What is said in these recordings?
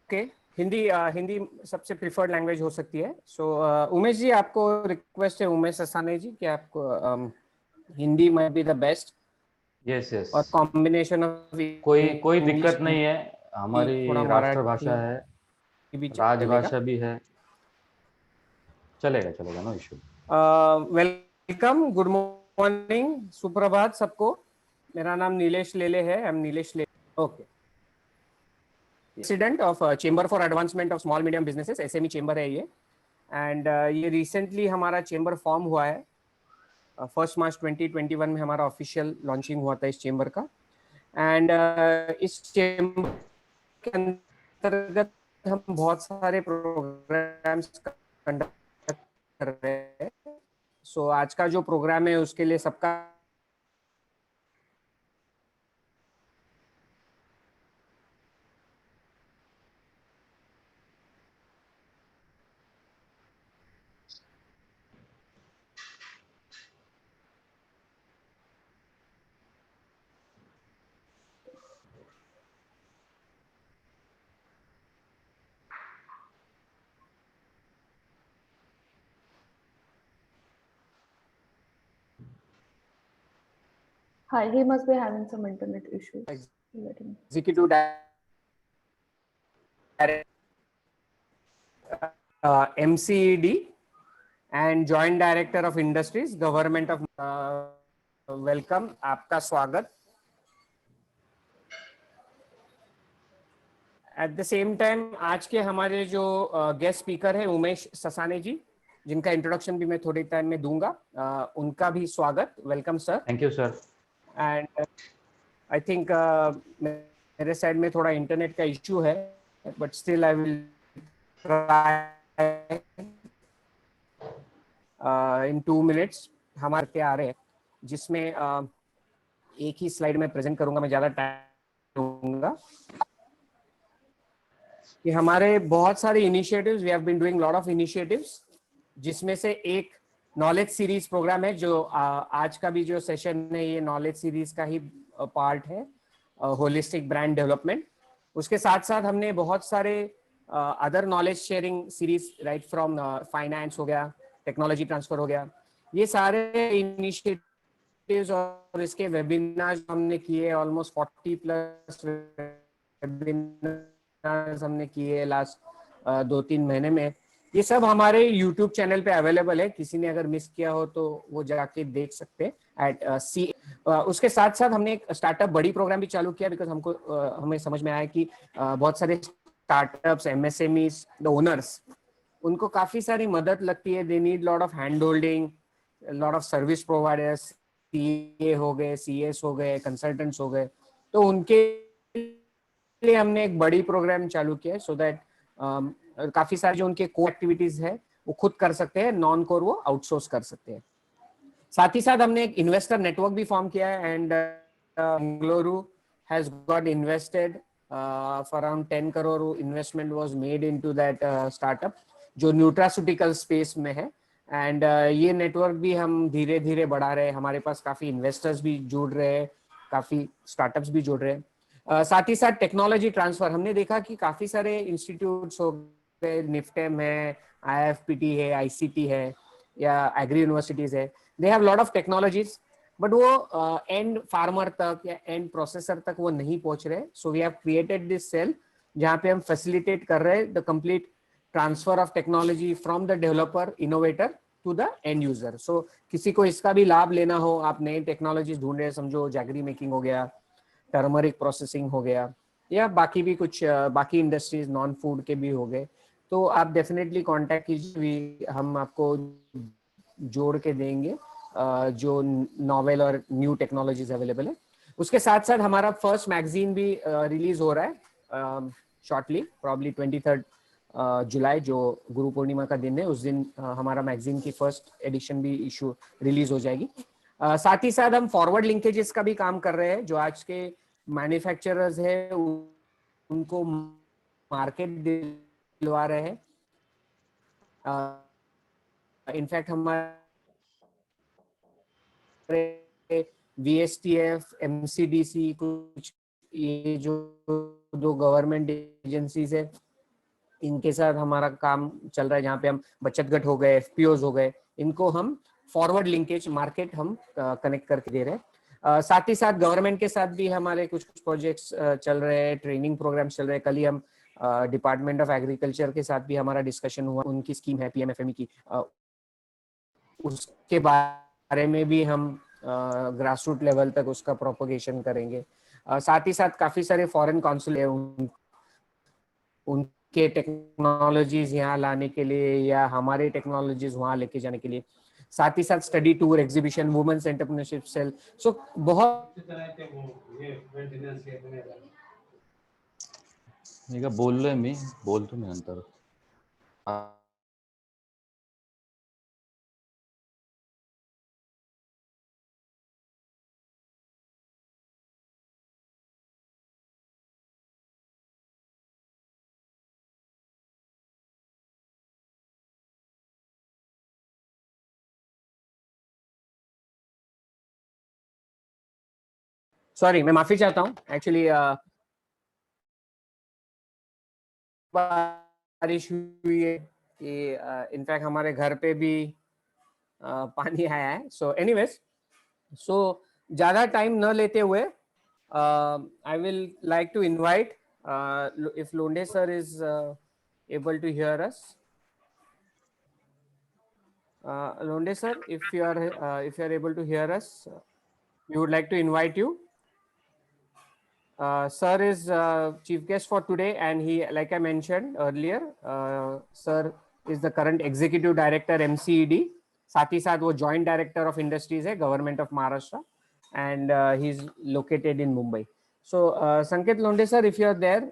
Okay, Hindi Hindi सबसे preferred language हो सकती है। सो उमेश जी, आपको रिक्वेस्ट है, उमेश ससाने जी, कि आपको Hindi might be the best, yes yes, और कॉम्बिनेशन ऑफ कोई कोई इंग्लिश, दिक्कत नहीं है। हमारी थोड़ा मराठी राष्ट्रभाषा है, भी चलेगा। राजभाषा भी है, चलेगा चलेगा, no issue. Welcome, good morning, सुप्रभात सबको। मेरा नाम नीलेश लेले है, आई एम नीलेश लेले। Okay, president of chamber for advancement of small medium businesses, SME chamber है ये। एंड ये रिसेंटली हमारा चेंबर फॉर्म हुआ है। 1 मार्च 2021 में हमारा ऑफिशियल लॉन्चिंग हुआ था इस चेंबर का। एंड इस चेंबर के अंतर्गत हम बहुत सारे प्रोग्राम्स कंडक्ट कर रहे हैं। सो आज का जो प्रोग्राम है उसके लिए सबका Hi, he must be having some internet issues. Let him. Executive director MCED and joint director of industries, government of. Welcome, आपका स्वागत। एट द सेम टाइम आज के हमारे जो गेस्ट स्पीकर है उमेश ससाने जी, जिनका इंट्रोडक्शन भी मैं थोड़ी टाइम में दूंगा, उनका भी स्वागत। Welcome sir. Thank you sir. And I think मेरे साइड में थोड़ा इंटरनेट का इश्यू है, but still I will try in 2 minutes. हमारे पे आ रहे हैं, जिसमें एक ही स्लाइड में प्रेजेंट करूंगा, मैं ज्यादा टाइम लूंगा। कि हमारे बहुत सारे initiatives, we have been doing lot of initiatives, जिसमें से एक नॉलेज सीरीज प्रोग्राम है, जो आज का भी जो सेशन है ये नॉलेज सीरीज का ही पार्ट है, होलिस्टिक ब्रांड डेवलपमेंट। उसके साथ साथ हमने बहुत सारे other knowledge sharing series, right from finance हो गया, टेक्नोलॉजी ट्रांसफर हो गया, ये सारे इनिशिएटिव्स और इसके वेबिनार हमने किए। ऑलमोस्ट 40+ वेबिनार हमने किए लास्ट 2-3 महीने में। ये सब हमारे YouTube चैनल पे अवेलेबल है, किसी ने अगर मिस किया हो तो वो जाके देख सकते हैं एट सी। उसके साथ साथ हमने एक स्टार्टअप बड़ी प्रोग्राम भी चालू किया, बिकॉज हमको हमें समझ में आया कि बहुत सारे स्टार्टअप्स, MSMEs, द ओनर्स, उनको काफी सारी मदद लगती है। They need lot of hand holding, lot of service providers, CA हो गए, CS हो गए, कंसल्टेंट्स हो गए, तो उनके लिए हमने एक बड़ी प्रोग्राम चालू किया है, सो दैट काफी सारी जो उनके को एक्टिविटीज है वो खुद कर सकते हैं, नॉन कोर वो आउटसोर्स कर सकते हैं। साथ ही साथ हमने एक इन्वेस्टर नेटवर्क भी फॉर्म किया है, and Bengaluru has got invested for around 10 crore investment was made into that startup, जो न्यूट्रास्यूटिकल स्पेस में है। एंड ये नेटवर्क भी हम धीरे धीरे बढ़ा रहे हैं। हमारे पास काफी इन्वेस्टर्स भी जुड़ रहे हैं, काफी स्टार्टअप्स भी जुड़ रहे हैं। साथ ही साथ टेक्नोलॉजी ट्रांसफर, हमने देखा कि काफी सारे इंस्टीट्यूट्स हो गए, निफ्टेम है, IFPT है, ICT है, या एग्री यूनिवर्सिटीज है, they have lot of technologies, but वो एंड फार्मर तक या एंड प्रोसेसर तक वो नहीं पहुंच रहे। So we have created this cell, जहाँ पे हम फैसिलिटेट कर रहे हैं the complete transfer of technology from the developer, innovator to the end user. So किसी को इसका भी लाभ लेना हो, आप नई टेक्नोलॉजीज ढूंढ रहे हैं, समझो जैगरी मेकिंग हो गया, टर्मरिक प्रोसेसिंग हो गया, या बाकी भी कुछ बाकी इंडस्ट्रीज नॉन फूड के भी हो गए, तो आप डेफिनेटली कांटेक्ट कीजिए, हम आपको जोड़ के देंगे जो नॉवेल और न्यू टेक्नोलॉजीज अवेलेबल है। उसके साथ साथ हमारा फर्स्ट मैगजीन भी रिलीज हो रहा है शॉर्टली, प्रॉब्ली 23 जुलाई, जो गुरु पूर्णिमा का दिन है, उस दिन हमारा मैगजीन की फर्स्ट एडिशन भी इशू रिलीज हो जाएगी। साथ ही साथ हम फॉरवर्ड लिंकेजेस का भी काम कर रहे हैं, जो आज के मैन्युफैक्चरर्स है उनको मार्केट दिलवा रहे हैं। इनफैक्ट हमारे VSTF, MCDC, कुछ ये जो दो गवर्नमेंट एजेंसीज है, इनके साथ हमारा काम चल रहा है, जहाँ पे हम बचत गट हो गए, एफपीओज हो गए, इनको हम फॉरवर्ड लिंकेज मार्केट हम कनेक्ट करके दे रहे हैं। साथ ही साथ गवर्नमेंट के साथ भी हमारे कुछ कुछ प्रोजेक्ट्स चल रहे हैं, ट्रेनिंग प्रोग्राम्स चल रहे हैं। कल ही हम डिपार्टमेंट ऑफ एग्रीकल्चर के साथ भी हमारा डिस्कशन हुआ, उनकी स्कीम है पीएमएफएमई की, उसके बारे में भी हम ग्रास रूट लेवल तक उसका प्रोपोगेशन करेंगे। साथ ही साथ काफी सारे फॉरेन कॉन्सुल है, उनके टेक्नोलॉजीज यहाँ लाने के लिए या हमारे टेक्नोलॉजीज वहाँ लेके जाने के लिए, साथ ही साथ study tour, exhibition, women's entrepreneurship cell, so बहुत ಈಗ बोललोय मी, बोलतो मी नंतर. सॉरी, मैं माफी चाहता हूँ एक्चुअली बारिश हुई है कि इनफैक्ट हमारे घर पे भी पानी आया है। सो एनीवेज, सो ज्यादा टाइम न लेते हुए I will like to invite if लोंडे sir is able to hear us. Londe sir, if you are able to hear us, we would like to invite you. Sir is chief guest for today, and he, like I mentioned earlier, sir is the current executive director MCED. साथ ही साथ वो joint director of industries है government of Maharashtra, and he is located in Mumbai. So Sanket Londe sir, if you are there,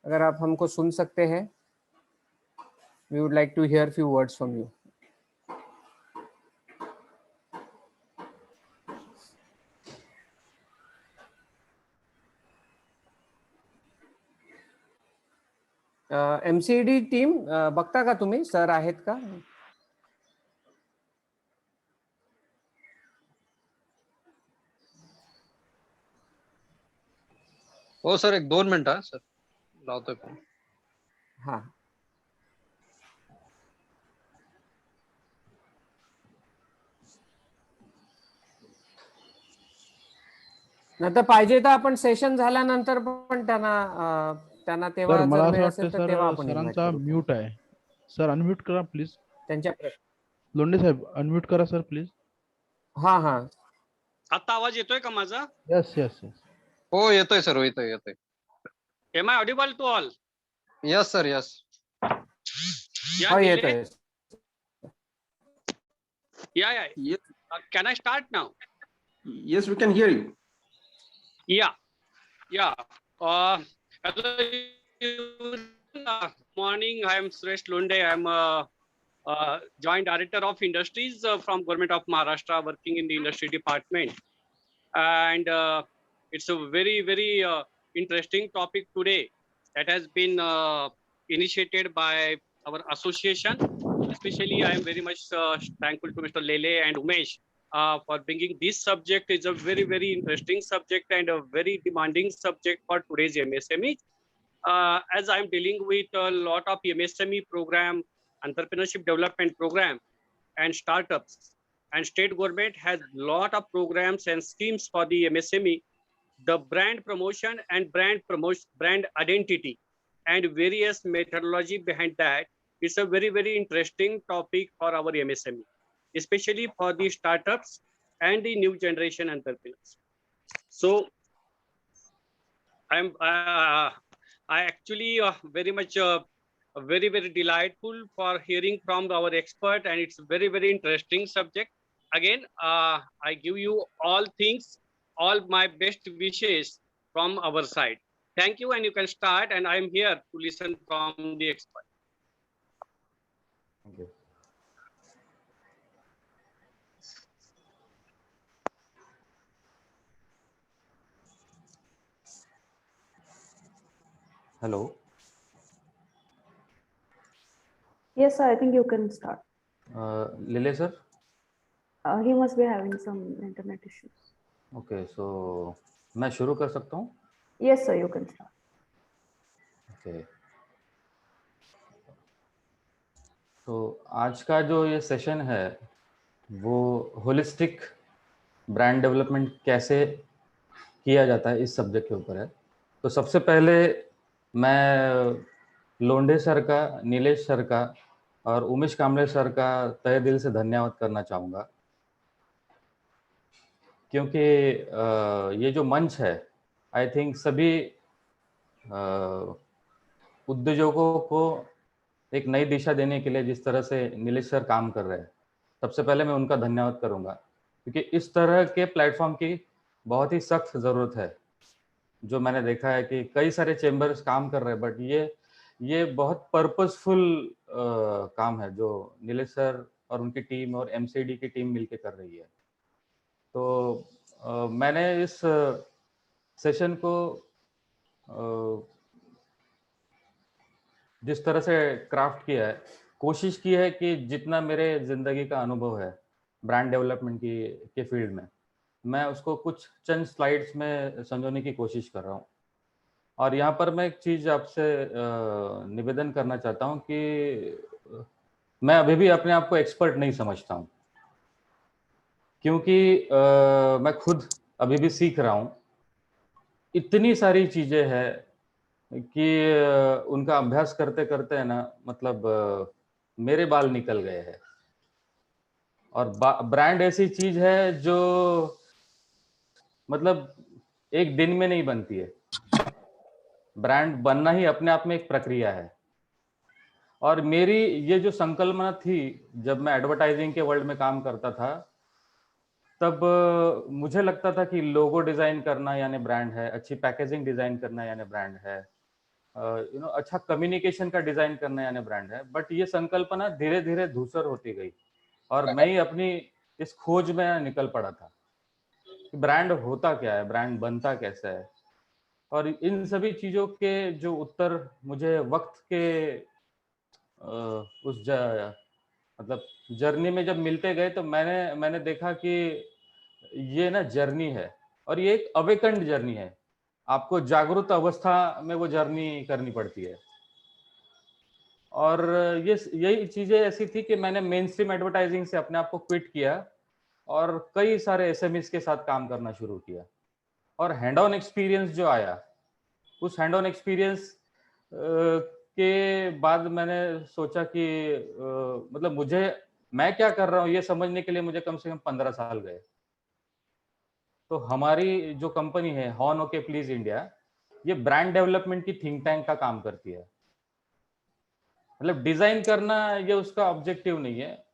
अगर आप हमको सुन सकते हैं, we would like to hear few words from you. MCED team बघता का तुम्ही? Sir आहेत का? हो सर, एक 2 मिनिट हा सर, लावतोय फोन. हा, नाही तर पाहिजे तर आपण सेशन झाल्यानंतर पण त्यांना तेव्हा सर मला जर असं वेळ वाटतं असेल तर तेव्हा सर आपण इन्व्हाइट सरांचा करू. म्यूट आहे. सर अनम्यूट करा प्लीज. त्यांच्या लोंढे साहेब अनम्यूट करा सर प्लीज. हा हा, आता आवाज येतोय का माझा? Yes yes yes. हो येतोय सर, येतोय येतोय. Am I audible to all? Yes sir, yes. हो येतोय. या Yes, can I start now? yes, we can hear you. या hello, morning. I am Suresh Londe. I am joint director of industries from government of Maharashtra, working in the industry department, and it's a very interesting topic today that has been initiated by our association. Especially I am very much thankful to Mr. Lele and Umesh for bringing this subject. It's a very interesting subject and a very demanding subject for today's MSME. As I'm dealing with a lot of MSME program, entrepreneurship development program, and startups, and state government has lot of programs and schemes for the MSME, the brand promotion and brand identity and various methodology behind that. It's a very interesting topic for our MSME, especially for the startups and the new generation entrepreneurs. So I actually very much very delightful for hearing from our expert, and it's very interesting subject. Again, I give you all things, all my best wishes from our side. Thank you, and you can start, and I am here to listen from the expert. Thank you. Hello. Yes, sir, I think you can start. Lele sir. He must be having some internet issues. Okay, so मैं शुरू कर सकता हूँ? Yes, sir, you can start. Okay. तो आज का जो ये सेशन है वो होलिस्टिक ब्रांड डेवलपमेंट कैसे किया जाता है इस सब्जेक्ट के ऊपर है। तो सबसे पहले मैं लोंढे सर का, नीलेश सर का और उमेश कामले सर का तहे दिल से धन्यवाद करना चाहूँगा, क्योंकि ये जो मंच है आई थिंक सभी उद्योजकों को एक नई दिशा देने के लिए जिस तरह से नीलेश सर काम कर रहे हैं, सबसे पहले मैं उनका धन्यवाद करूंगा, क्योंकि इस तरह के प्लेटफॉर्म की बहुत ही सख्त ज़रूरत है। जो मैंने देखा है कि कई सारे चेंबर्स काम कर रहे हैं, बट ये बहुत पर्पसफुल काम है जो नीलेश सर और उनकी टीम और एमसीडी की टीम मिलके कर रही है। तो मैंने इस सेशन को जिस तरह से क्राफ्ट किया है, कोशिश की है कि जितना मेरे ज़िंदगी का अनुभव है ब्रांड डेवलपमेंट के फील्ड में, मैं उसको कुछ चंद स्लाइड्स में संजोने की कोशिश कर रहा हूँ। और यहाँ पर मैं एक चीज़ आपसे निवेदन करना चाहता हूँ कि मैं अभी भी अपने आप को एक्सपर्ट नहीं समझता हूँ, क्योंकि मैं खुद अभी भी सीख रहा हूँ। इतनी सारी चीज़ें हैं कि उनका अभ्यास करते करते है ना, मतलब मेरे बाल निकल गए हैं। और ब्रांड ऐसी चीज है जो मतलब एक दिन में नहीं बनती है। ब्रांड बनना ही अपने आप में एक प्रक्रिया है। और मेरी ये जो संकल्पना थी जब मैं एडवर्टाइजिंग के वर्ल्ड में काम करता था, तब मुझे लगता था कि लोगो डिजाइन करना यानी ब्रांड है, अच्छी पैकेजिंग डिजाइन करना यानी ब्रांड है, अच्छा कम्युनिकेशन का डिजाइन करना यानी ब्रांड है। बट ये संकल्पना धीरे धीरे धूसर होती गई और मैं ही अपनी इस खोज में निकल पड़ा था कि ब्रांड होता क्या है, ब्रांड बनता कैसे है। और इन सभी चीजों के जो उत्तर मुझे वक्त के मतलब जर्नी में जब मिलते गए, तो मैंने देखा कि ये ना जर्नी है और ये एक अवेकन्ड जर्नी है। आपको जागरूक अवस्था में वो जर्नी करनी पड़ती है। और यही चीजें ऐसी थी कि मैंने मेन स्ट्रीम एडवर्टाइजिंग से अपने आप को क्विट किया और कई सारे एसएमईज के साथ काम करना शुरू किया। और हैंड ऑन एक्सपीरियंस जो आया, उस हैंड ऑन एक्सपीरियंस के बाद मैंने सोचा कि मतलब मैं क्या कर रहा हूँ ये समझने के लिए मुझे कम से कम 15 साल गए। तो हमारी जो कंपनी है हॉर्न ओके प्लीज इंडिया, ये ब्रांड डेवलपमेंट की थिंक टैंक का काम करती है। मतलब डिजाइन करना ये उसका ऑब्जेक्टिव नहीं है,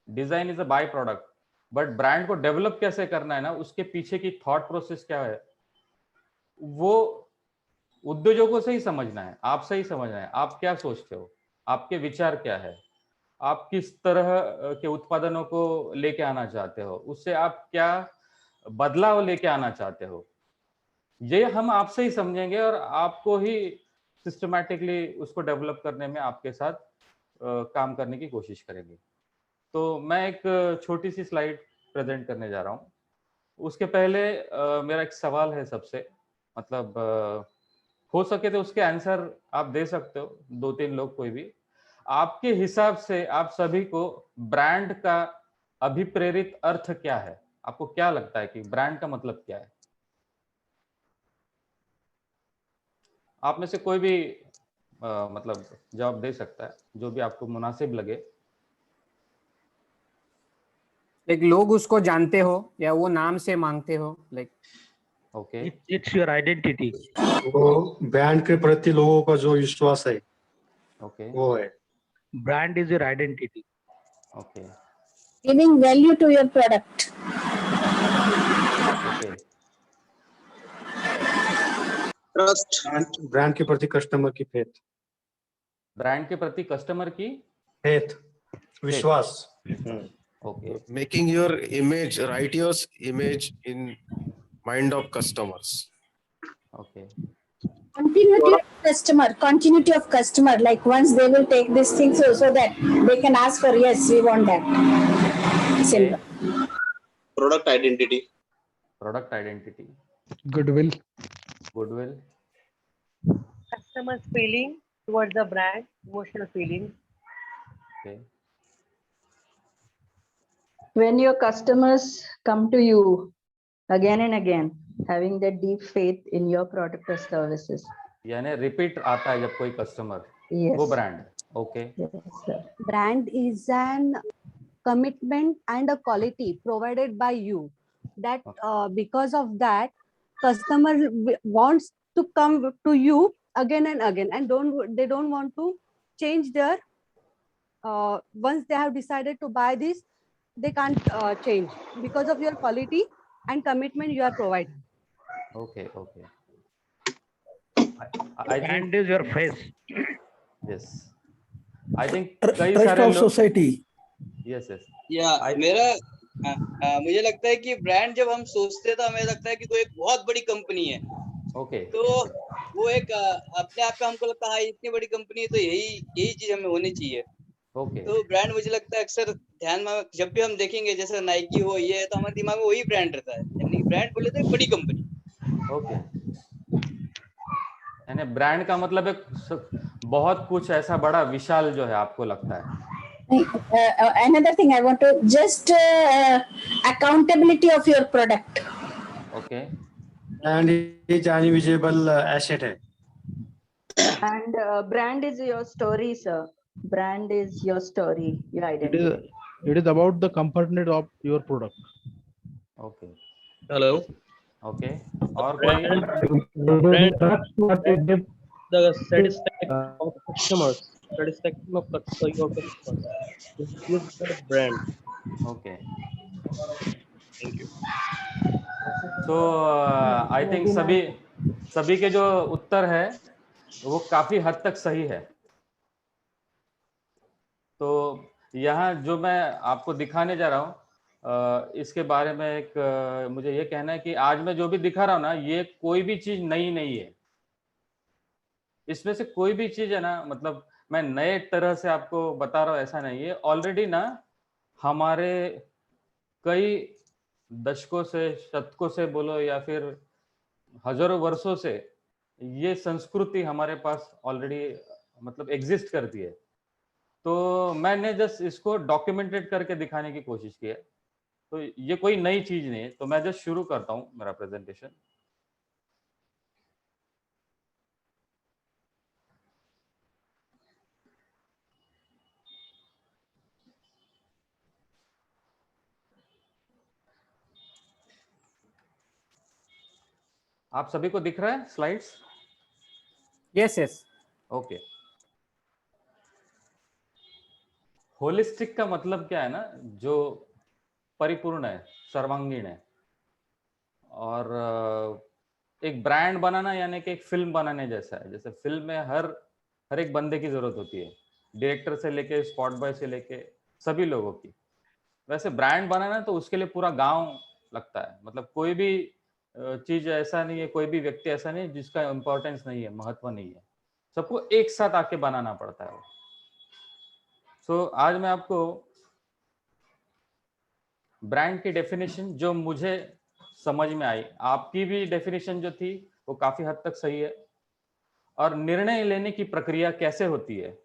design is a by product, but brand को डेवलप कैसे करना है ना, उसके पीछे की थॉट प्रोसेस क्या है वो उद्योजकों से ही समझना है, आपसे ही समझना है। आप क्या सोचते हो, आपके विचार क्या है, आप किस तरह के उत्पादनों को लेके आना चाहते हो, उससे आप क्या बदलाव लेके आना चाहते हो, ये हम आपसे ही समझेंगे और आपको ही सिस्टमैटिकली उसको डेवलप करने में आपके साथ काम करने की कोशिश करेंगे। तो मैं एक छोटी सी स्लाइड प्रेजेंट करने जा रहा हूँ। उसके पहले मेरा एक सवाल है सबसे, मतलब हो सके तो उसके आंसर आप दे सकते हो, 2-3 लोग कोई भी। आपके हिसाब से आप सभी को ब्रांड का अभिप्रेरित अर्थ क्या है? आपको क्या लगता है कि ब्रांड का मतलब क्या है? आप में से कोई भी मतलब जवाब दे सकता है, जो भी आपको मुनासिब लगे। एक लोग उसको जानते हो या वो नाम से मांगते हो, like okay, It's your identity. वो ब्रांड के प्रति लोगों का जो विश्वास है ओके, वो है। Brand is your identity. Okay, Giving value to your product. Okay, Trust. Brand के प्रति कस्टमर की फेथ, ब्रांड के प्रति कस्टमर की फेथ विश्वास। Okay, Making your image, write your image in mind of customers. Okay, Continuity of customer. Like once they will take this thing so that they can ask for, yes, we want that. Simple. Product identity. Product identity, Goodwill. Goodwill, Customers' feeling towards the brand, emotional feelings. Okay, When your customers come to you again and again, having that deep faith in your product or services. यानी repeat आता है जब कोई customer, Yes. वो brand. Okay. Yes, sir. Brand is an commitment and a quality provided by you that because of that customer wants to come to you again and again, and they don't want to change their once they have decided to buy this, they can't change because of your quality and commitment you are providing. Okay. Brand is your face. Yes. I think Trust of society. Yes. मुझे लगता है कि brand जब हम सोचते हैं तो हमें लगता है कि कोई एक बहुत बड़ी कंपनी है. ओके. तो वो एक अपने आप का हमको लगता है इतनी बड़ी कंपनी है तो यही चीज हमें होनी चाहिए. ओके. तो ब्रांड मुझे लगता है अक्सर ध्यान में जब भी हम देखेंगे जैसे नाइकी हो ये तो हमारे दिमाग में वही ब्रांड रहता है. यानी ब्रांड बोले तो एक बड़ी कंपनी. ओके. यानी ब्रांड का मतलब एक बहुत कुछ ऐसा बड़ा विशाल जो है आपको लगता है. Another thing I want to just accountability of your product. Okay. And it's an invisible asset है. And brand is your story, sir. Brand is your story, your identity. It is about the component of your product. Okay. Hello. Okay. और कोई? The satisfaction of customers. Satisfaction of your customers. This is the brand. Okay. Thank you. So I think सभी के जो उत्तर है वो काफी हद तक सही है. तो यहाँ जो मैं आपको दिखाने जा रहा हूँ इसके बारे में एक मुझे ये कहना है कि आज मैं जो भी दिखा रहा हूँ ना ये कोई भी चीज नई नहीं है. इसमें से कोई भी चीज है ना मतलब मैं नए तरह से आपको बता रहा हूँ ऐसा नहीं है. ऑलरेडी ना हमारे कई दशकों से शतकों से बोलो या फिर हजारों वर्षों से ये संस्कृति हमारे पास ऑलरेडी मतलब एग्जिस्ट करती है. तो मैंने जस्ट इसको डॉक्यूमेंटेड करके दिखाने की कोशिश की है. तो ये कोई नई चीज नहीं है. तो मैं जस्ट शुरू करता हूँ मेरा प्रेजेंटेशन. आप सभी को दिख रहा है स्लाइड्स? यस. ओके. होलिस्टिक का मतलब क्या है ना जो परिपूर्ण है, सर्वांगीण है. और एक ब्रांड बनाना यानी कि एक फिल्म बनाने जैसा है. जैसे फिल्म में हर एक बंदे की जरूरत होती है, डायरेक्टर से लेके स्पॉट बॉय से लेके सभी लोगों की. वैसे ब्रांड बनाना तो उसके लिए पूरा गांव लगता है. मतलब कोई भी चीज ऐसा नहीं है, कोई भी व्यक्ति ऐसा नहीं है जिसका इम्पोर्टेंस नहीं है, महत्व नहीं है. सबको एक साथ आके बनाना पड़ता है. सो आज मैं आपको ब्रांड की डेफिनेशन जो मुझे समझ में आई, आपकी भी डेफिनेशन जो थी वो काफी हद तक सही है, और निर्णय लेने की प्रक्रिया कैसे होती है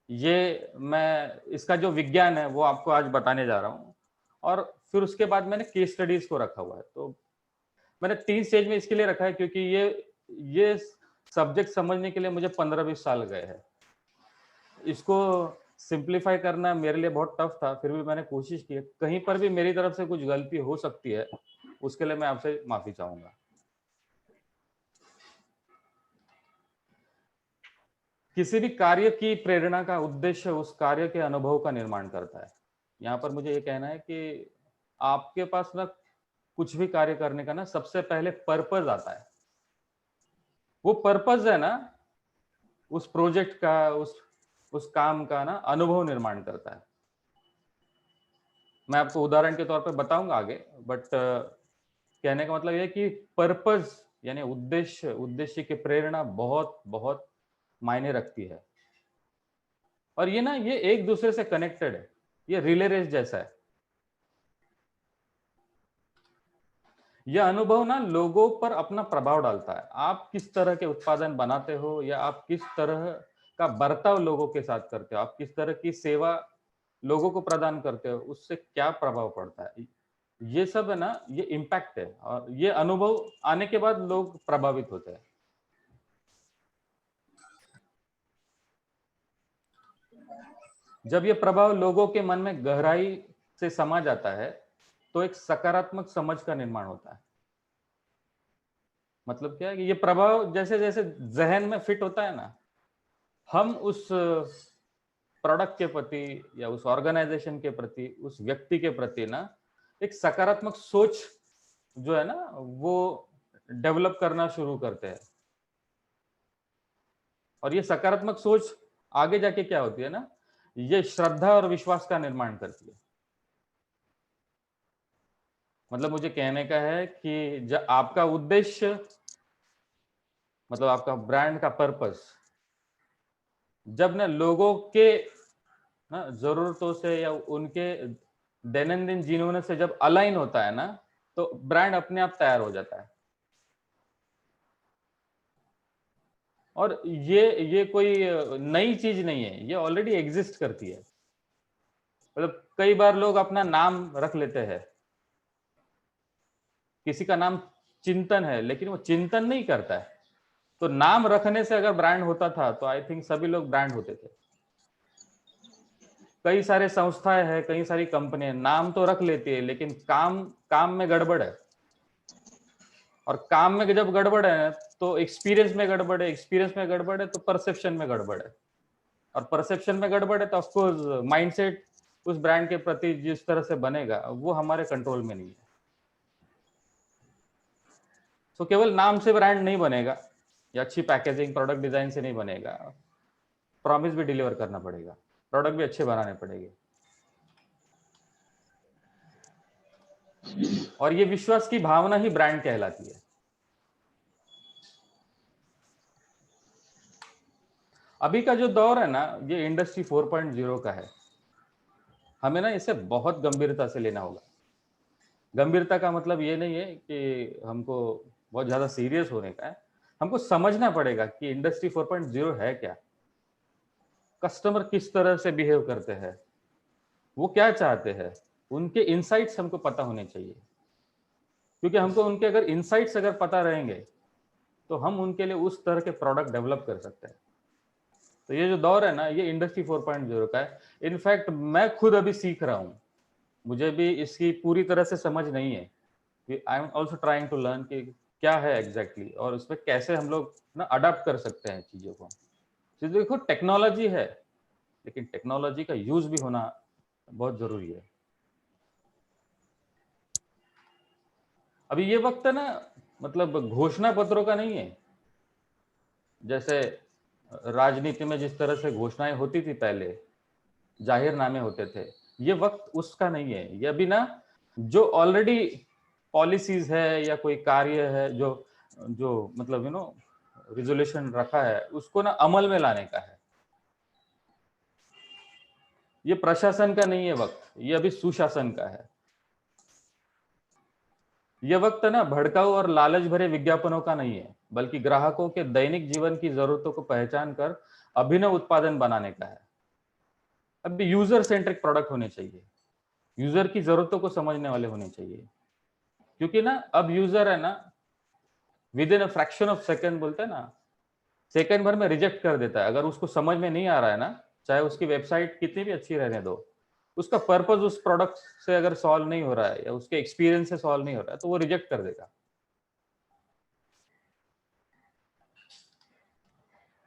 ये मैं इसका जो विज्ञान है वो आपको आज बताने जा रहा हूँ. और फिर उसके बाद मैंने केस स्टडीज को रखा हुआ है. तो मैंने 3 स्टेज में इसके लिए रखा है क्योंकि ये सब्जेक्ट समझने के लिए मुझे 15-20 साल गए हैं. इसको सिंप्लीफाई करना मेरे लिए बहुत टफ था, फिर भी मैंने कोशिश की. कहीं पर भी मेरी तरफ से कुछ गलती हो सकती है उसके लिए मैं आपसे माफी चाहूंगा. किसी भी कार्य की प्रेरणा का उद्देश्य उस कार्य के अनुभव का निर्माण करता है. यहाँ पर मुझे ये कहना है कि आपके पास ना कुछ भी कार्य करने का ना सबसे पहले पर्पस आता है. वो पर्पस है ना उस प्रोजेक्ट का, उस काम का ना अनुभव निर्माण करता है. मैं आपको उदाहरण के तौर पे बताऊंगा आगे, बट कहने का मतलब ये कि पर्पस यानी उद्देश्य की प्रेरणा बहुत बहुत मायने रखती है. और ये ना ये एक दूसरे से कनेक्टेड है. ये रिले रेस जैसा है. यह अनुभव ना लोगों पर अपना प्रभाव डालता है. आप किस तरह के उत्पादन बनाते हो या आप किस तरह का बर्ताव लोगों के साथ करते हो, आप किस तरह की सेवा लोगों को प्रदान करते हो उससे क्या प्रभाव पड़ता है, ये सब है ना, ये इम्पैक्ट है। और ये अनुभव आने के बाद लोग प्रभावित होते हैं। जब ये प्रभाव लोगों के मन में गहराई से समा जाता है तो एक सकारात्मक समझ का निर्माण होता है। मतलब क्या है कि ये प्रभाव जैसे जैसे जहन में फिट होता है ना, हम उस प्रोडक्ट के प्रति या उस ऑर्गेनाइजेशन के प्रति, उस व्यक्ति के प्रति ना एक सकारात्मक सोच जो है ना वो डेवलप करना शुरू करते हैं। और ये सकारात्मक सोच आगे जाके क्या होती है ना, ये श्रद्धा और विश्वास का निर्माण करती है। मतलब मुझे कहने का है कि जब आपका उद्देश्य, मतलब आपका ब्रांड का पर्पस जब ना लोगों के ना जरूरतों से या उनके दैनंदिन जीवन से जब अलाइन होता है ना, तो ब्रांड अपने आप तैयार हो जाता है। और ये कोई नई चीज नहीं है, ये ऑलरेडी एग्जिस्ट करती है। मतलब कई बार लोग अपना नाम रख लेते हैं, किसी का नाम चिंतन है लेकिन वो चिंतन नहीं करता है। तो नाम रखने से अगर ब्रांड होता था तो आई थिंक सभी लोग ब्रांड होते थे। कई सारे संस्थाएं हैं, कई सारी कंपनियां नाम तो रख लेती है लेकिन काम में गड़बड़ है। और काम में जब गड़बड़ है तो एक्सपीरियंस में गड़बड़ है, एक्सपीरियंस में गड़बड़ है तो परसेप्शन में गड़बड़ है, और परसेप्शन में गड़बड़ है तो ऑफकोर्स माइंडसेट उस ब्रांड के प्रति जिस तरह से बनेगा वो हमारे कंट्रोल में नहीं है। तो केवल नाम से ब्रांड नहीं बनेगा या अच्छी पैकेजिंग, प्रोडक्ट डिजाइन से नहीं बनेगा, प्रॉमिस भी डिलीवर करना पड़ेगा, प्रोडक्ट भी अच्छे बनाने पड़ेंगे। और ये विश्वास की भावना ही ब्रांड कहलाती है। अभी का जो दौर है ना, ये इंडस्ट्री 4.0 का है। हमें ना इसे बहुत गंभीरता से लेना होगा। गंभीरता का मतलब ये नहीं है कि हमको बहुत ज्यादा सीरियस होने का है, हमको समझना पड़ेगा कि इंडस्ट्री 4.0 है क्या, कस्टमर किस तरह से बिहेव करते हैं, वो क्या चाहते हैं, उनके इनसाइट्स हमको पता होने चाहिए। क्योंकि हमको उनके अगर इनसाइट्स अगर पता रहेंगे तो हम उनके लिए उस तरह के प्रोडक्ट डेवलप कर सकते हैं। तो ये जो दौर है ना, ये इंडस्ट्री 4.0 का है। इनफैक्ट मैं खुद अभी सीख रहा हूँ, मुझे भी इसकी पूरी तरह से समझ नहीं है। I am also trying to learn कि क्या है एग्जैक्टली और उसमें कैसे हम लोग ना अडॉप्ट कर सकते हैं चीजों को। तो देखो टेक्नोलॉजी है लेकिन टेक्नोलॉजी का यूज भी होना बहुत जरूरी है। अभी ये वक्त है ना, मतलब घोषणा पत्रों का नहीं है। जैसे राजनीति में जिस तरह से घोषणाएं होती थी पहले, जाहिरनामे होते थे, ये वक्त उसका नहीं है। ये अभी ना जो ऑलरेडी पॉलिसीज है या कोई कार्य है जो मतलब रिजोल्यूशन रखा है उसको ना अमल में लाने का है। ये प्रशासन का नहीं है वक्त, ये अभी सुशासन का है। ये वक्त ना भड़काऊ और लालच भरे विज्ञापनों का नहीं है, बल्कि ग्राहकों के दैनिक जीवन की जरूरतों को पहचान कर अभिनव उत्पादन बनाने का है। अभी यूजर सेंट्रिक प्रोडक्ट होने चाहिए, यूजर की जरूरतों को समझने वाले होने चाहिए। क्योंकि ना अब यूजर है ना with in a fraction of second, बोलते हैं ना, सेकंड भर में रिजेक्ट कर देता है। अगर उसको समझ में नहीं आ रहा है ना, चाहे उसकी वेबसाइट कितनी भी अच्छी रहने दो, उसका पर्पस उस प्रोडक्ट से अगर सॉल्व नहीं हो रहा है या उसके एक्सपीरियंस से सॉल्व नहीं हो रहा है तो वो रिजेक्ट कर देगा।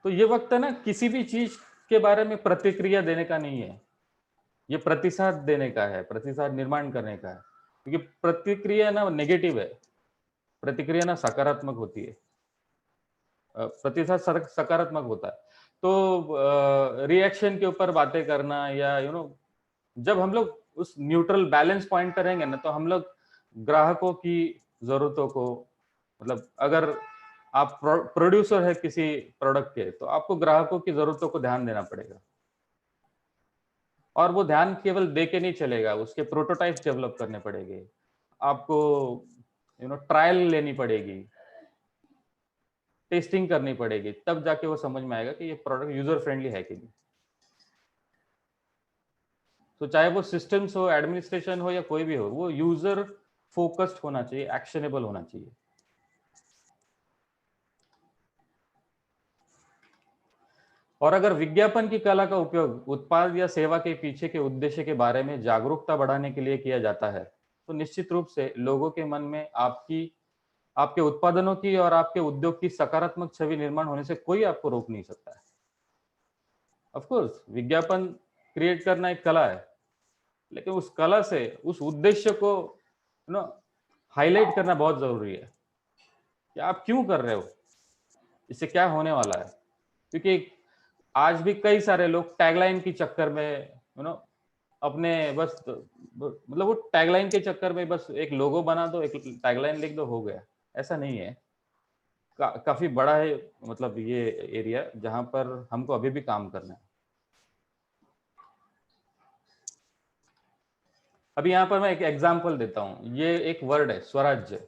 तो ये वक्त है ना किसी भी चीज के बारे में प्रतिक्रिया देने का नहीं है, ये प्रतिसाद देने का है, प्रतिसाद निर्माण करने का है। क्योंकि प्रतिक्रिया ना नेगेटिव है, प्रतिक्रिया ना सकारात्मक होती है, प्रतिसाद सकारात्मक होता है। तो रिएक्शन के ऊपर बातें करना या जब हम लोग उस न्यूट्रल बैलेंस पॉइंट पर रहेंगे ना, तो हम लोग ग्राहकों की जरूरतों को, मतलब अगर आप प्रोड्यूसर है किसी प्रोडक्ट के तो आपको ग्राहकों की जरूरतों को ध्यान देना पड़ेगा। और वो ध्यान केवल दे के नहीं चलेगा, उसके प्रोटोटाइप्स डेवलप करने पड़ेंगे, आपको ट्रायल लेनी पड़ेगी, टेस्टिंग करनी पड़ेगी, तब जाके वो समझ में आएगा कि ये प्रोडक्ट यूजर फ्रेंडली है कि नहीं। तो चाहे वो सिस्टम्स हो, एडमिनिस्ट्रेशन हो या कोई भी हो, वो यूजर फोकस्ड होना चाहिए, एक्शनेबल होना चाहिए। और अगर विज्ञापन की कला का उपयोग उत्पाद या सेवा के पीछे के उद्देश्य के बारे में जागरूकता बढ़ाने के लिए किया जाता है, तो निश्चित रूप से लोगों के मन में आपके उत्पादनों की और आपके उद्योग की सकारात्मक छवि निर्माण होने से कोई आपको रोक नहीं सकता है। ऑफ कोर्स विज्ञापन क्रिएट करना एक कला है, लेकिन उस कला से उस उद्देश्य को हाईलाइट करना बहुत जरूरी है कि आप क्यों कर रहे हो, इससे क्या होने वाला है। क्योंकि आज भी कई सारे लोग टैगलाइन के चक्कर में अपने बस मतलब वो टैगलाइन के चक्कर में बस एक लोगो बना दो, एक टैगलाइन लिख दो, हो गया। ऐसा नहीं है। काफी बड़ा है मतलब ये एरिया जहां पर हमको अभी भी काम करना है। अभी यहाँ पर मैं एक एग्जांपल देता हूँ। ये एक वर्ड है स्वराज्य।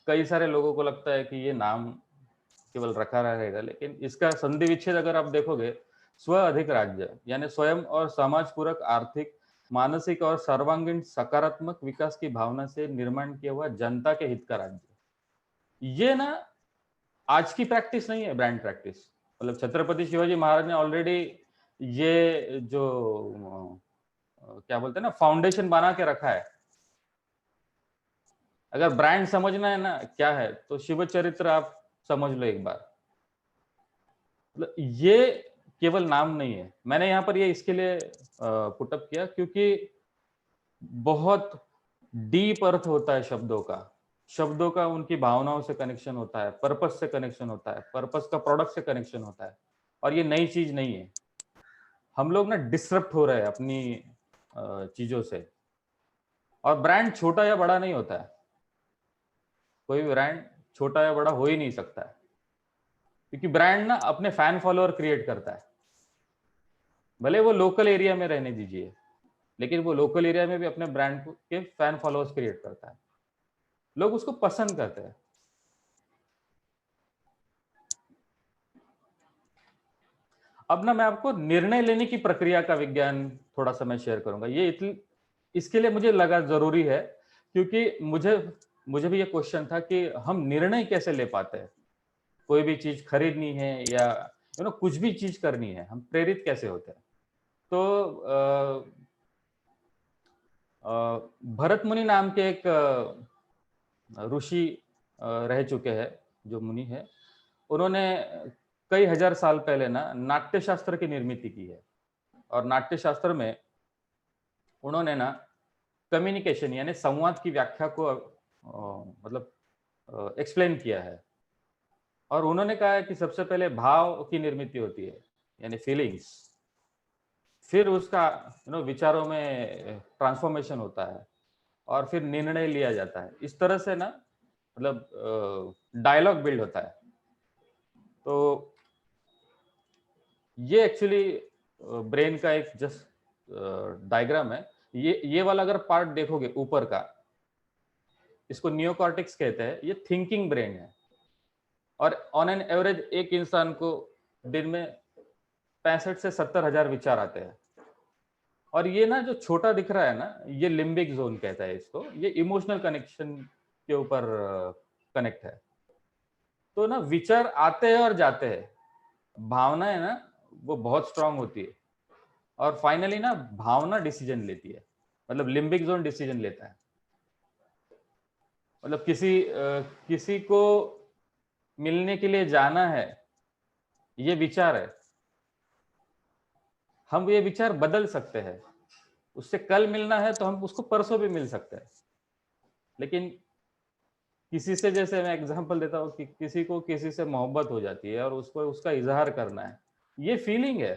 कई सारे लोगों को लगता है कि ये नाम केवल रखा रहेगा, लेकिन इसका संधि विच्छेद अगर आप देखोगे, स्व अधिक राज्य यानी स्वयं और समाज पूरक आर्थिक, मानसिक और सर्वांगीण सकारात्मक विकास की भावना से निर्माण किया हुआ जनता के हित का राज्य। ये ना आज की प्रैक्टिस नहीं है, ब्रांड प्रैक्टिस। मतलब छत्रपति शिवाजी महाराज ने ऑलरेडी ये जो क्या बोलते हैं ना फाउंडेशन बना के रखा है। अगर ब्रांड समझना है ना क्या है, तो शिव चरित्र आप समझ लो एक बार। ये केवल नाम नहीं है। मैंने यहाँ पर ये इसके लिए पुटअप किया क्योंकि बहुत डीप अर्थ होता है शब्दों का उनकी भावनाओं से कनेक्शन होता है, पर्पस से कनेक्शन होता है, पर्पस का प्रोडक्ट से कनेक्शन होता है। और ये नई चीज नहीं है। हम लोग ना डिसरप्ट हो रहे हैं अपनी चीजों से। और ब्रांड छोटा या बड़ा नहीं होता है। कोई भी ब्रांड छोटा या बड़ा हो ही नहीं सकता है, क्योंकि ब्रांड ना अपने फैन फॉलोअर क्रिएट करता है। भले वो लोकल एरिया में रहने दीजिए, लेकिन वो लोकल एरिया में भी अपने ब्रांड के फैन फॉलोअर्स क्रिएट करता है। लोग उसको पसंद करते हैं। अब ना मैं आपको निर्णय लेने की प्रक्रिया का विज्ञान थोड़ा सा मैं शेयर करूंगा। ये इसके लिए मुझे लगा जरूरी है, क्योंकि मुझे भी ये क्वेश्चन था कि हम निर्णय कैसे ले पाते हैं। कोई भी चीज खरीदनी है या कुछ भी चीज करनी है, हम प्रेरित कैसे होते हैं। तो भरत मुनि नाम के एक ऋषि रह चुके हैं, जो मुनि है, उन्होंने कई हजार साल पहले ना नाट्य शास्त्र की निर्मित की है। और नाट्य शास्त्र में उन्होंने ना कम्युनिकेशन यानी संवाद की व्याख्या को मतलब एक्सप्लेन किया है। और उन्होंने कहा है कि सबसे पहले भाव की निर्मित होती है, यानी फीलिंग्स, फिर उसका विचारों में ट्रांसफॉर्मेशन होता है, और फिर निर्णय लिया जाता है। इस तरह से ना मतलब डायलॉग बिल्ड होता है। तो ये एक्चुअली ब्रेन का एक जस्ट डायग्राम है। ये वाला अगर पार्ट देखोगे ऊपर का, इसको नियोकॉर्टेक्स कहते हैं। ये थिंकिंग ब्रेन है। और ऑन एन एवरेज एक इंसान को दिन में 65 से 70 हजार विचार आते हैं। और ये ना जो छोटा दिख रहा है ना, ये लिम्बिक जोन कहता है इसको। ये इमोशनल कनेक्शन के ऊपर कनेक्ट है। तो ना विचार आते हैं और जाते हैं, भावना है ना वो बहुत स्ट्रांग होती है, और फाइनली ना भावना डिसीजन लेती है। मतलब लिम्बिक जोन डिसीजन लेता है। मतलब किसी को मिलने के लिए जाना है, ये विचार है। हम ये विचार बदल सकते हैं। उससे कल मिलना है तो हम उसको परसों भी मिल सकते हैं। लेकिन किसी से, जैसे मैं एग्जांपल देता हूँ कि किसी को किसी से मोहब्बत हो जाती है और उसको उसका इजहार करना है, ये फीलिंग है।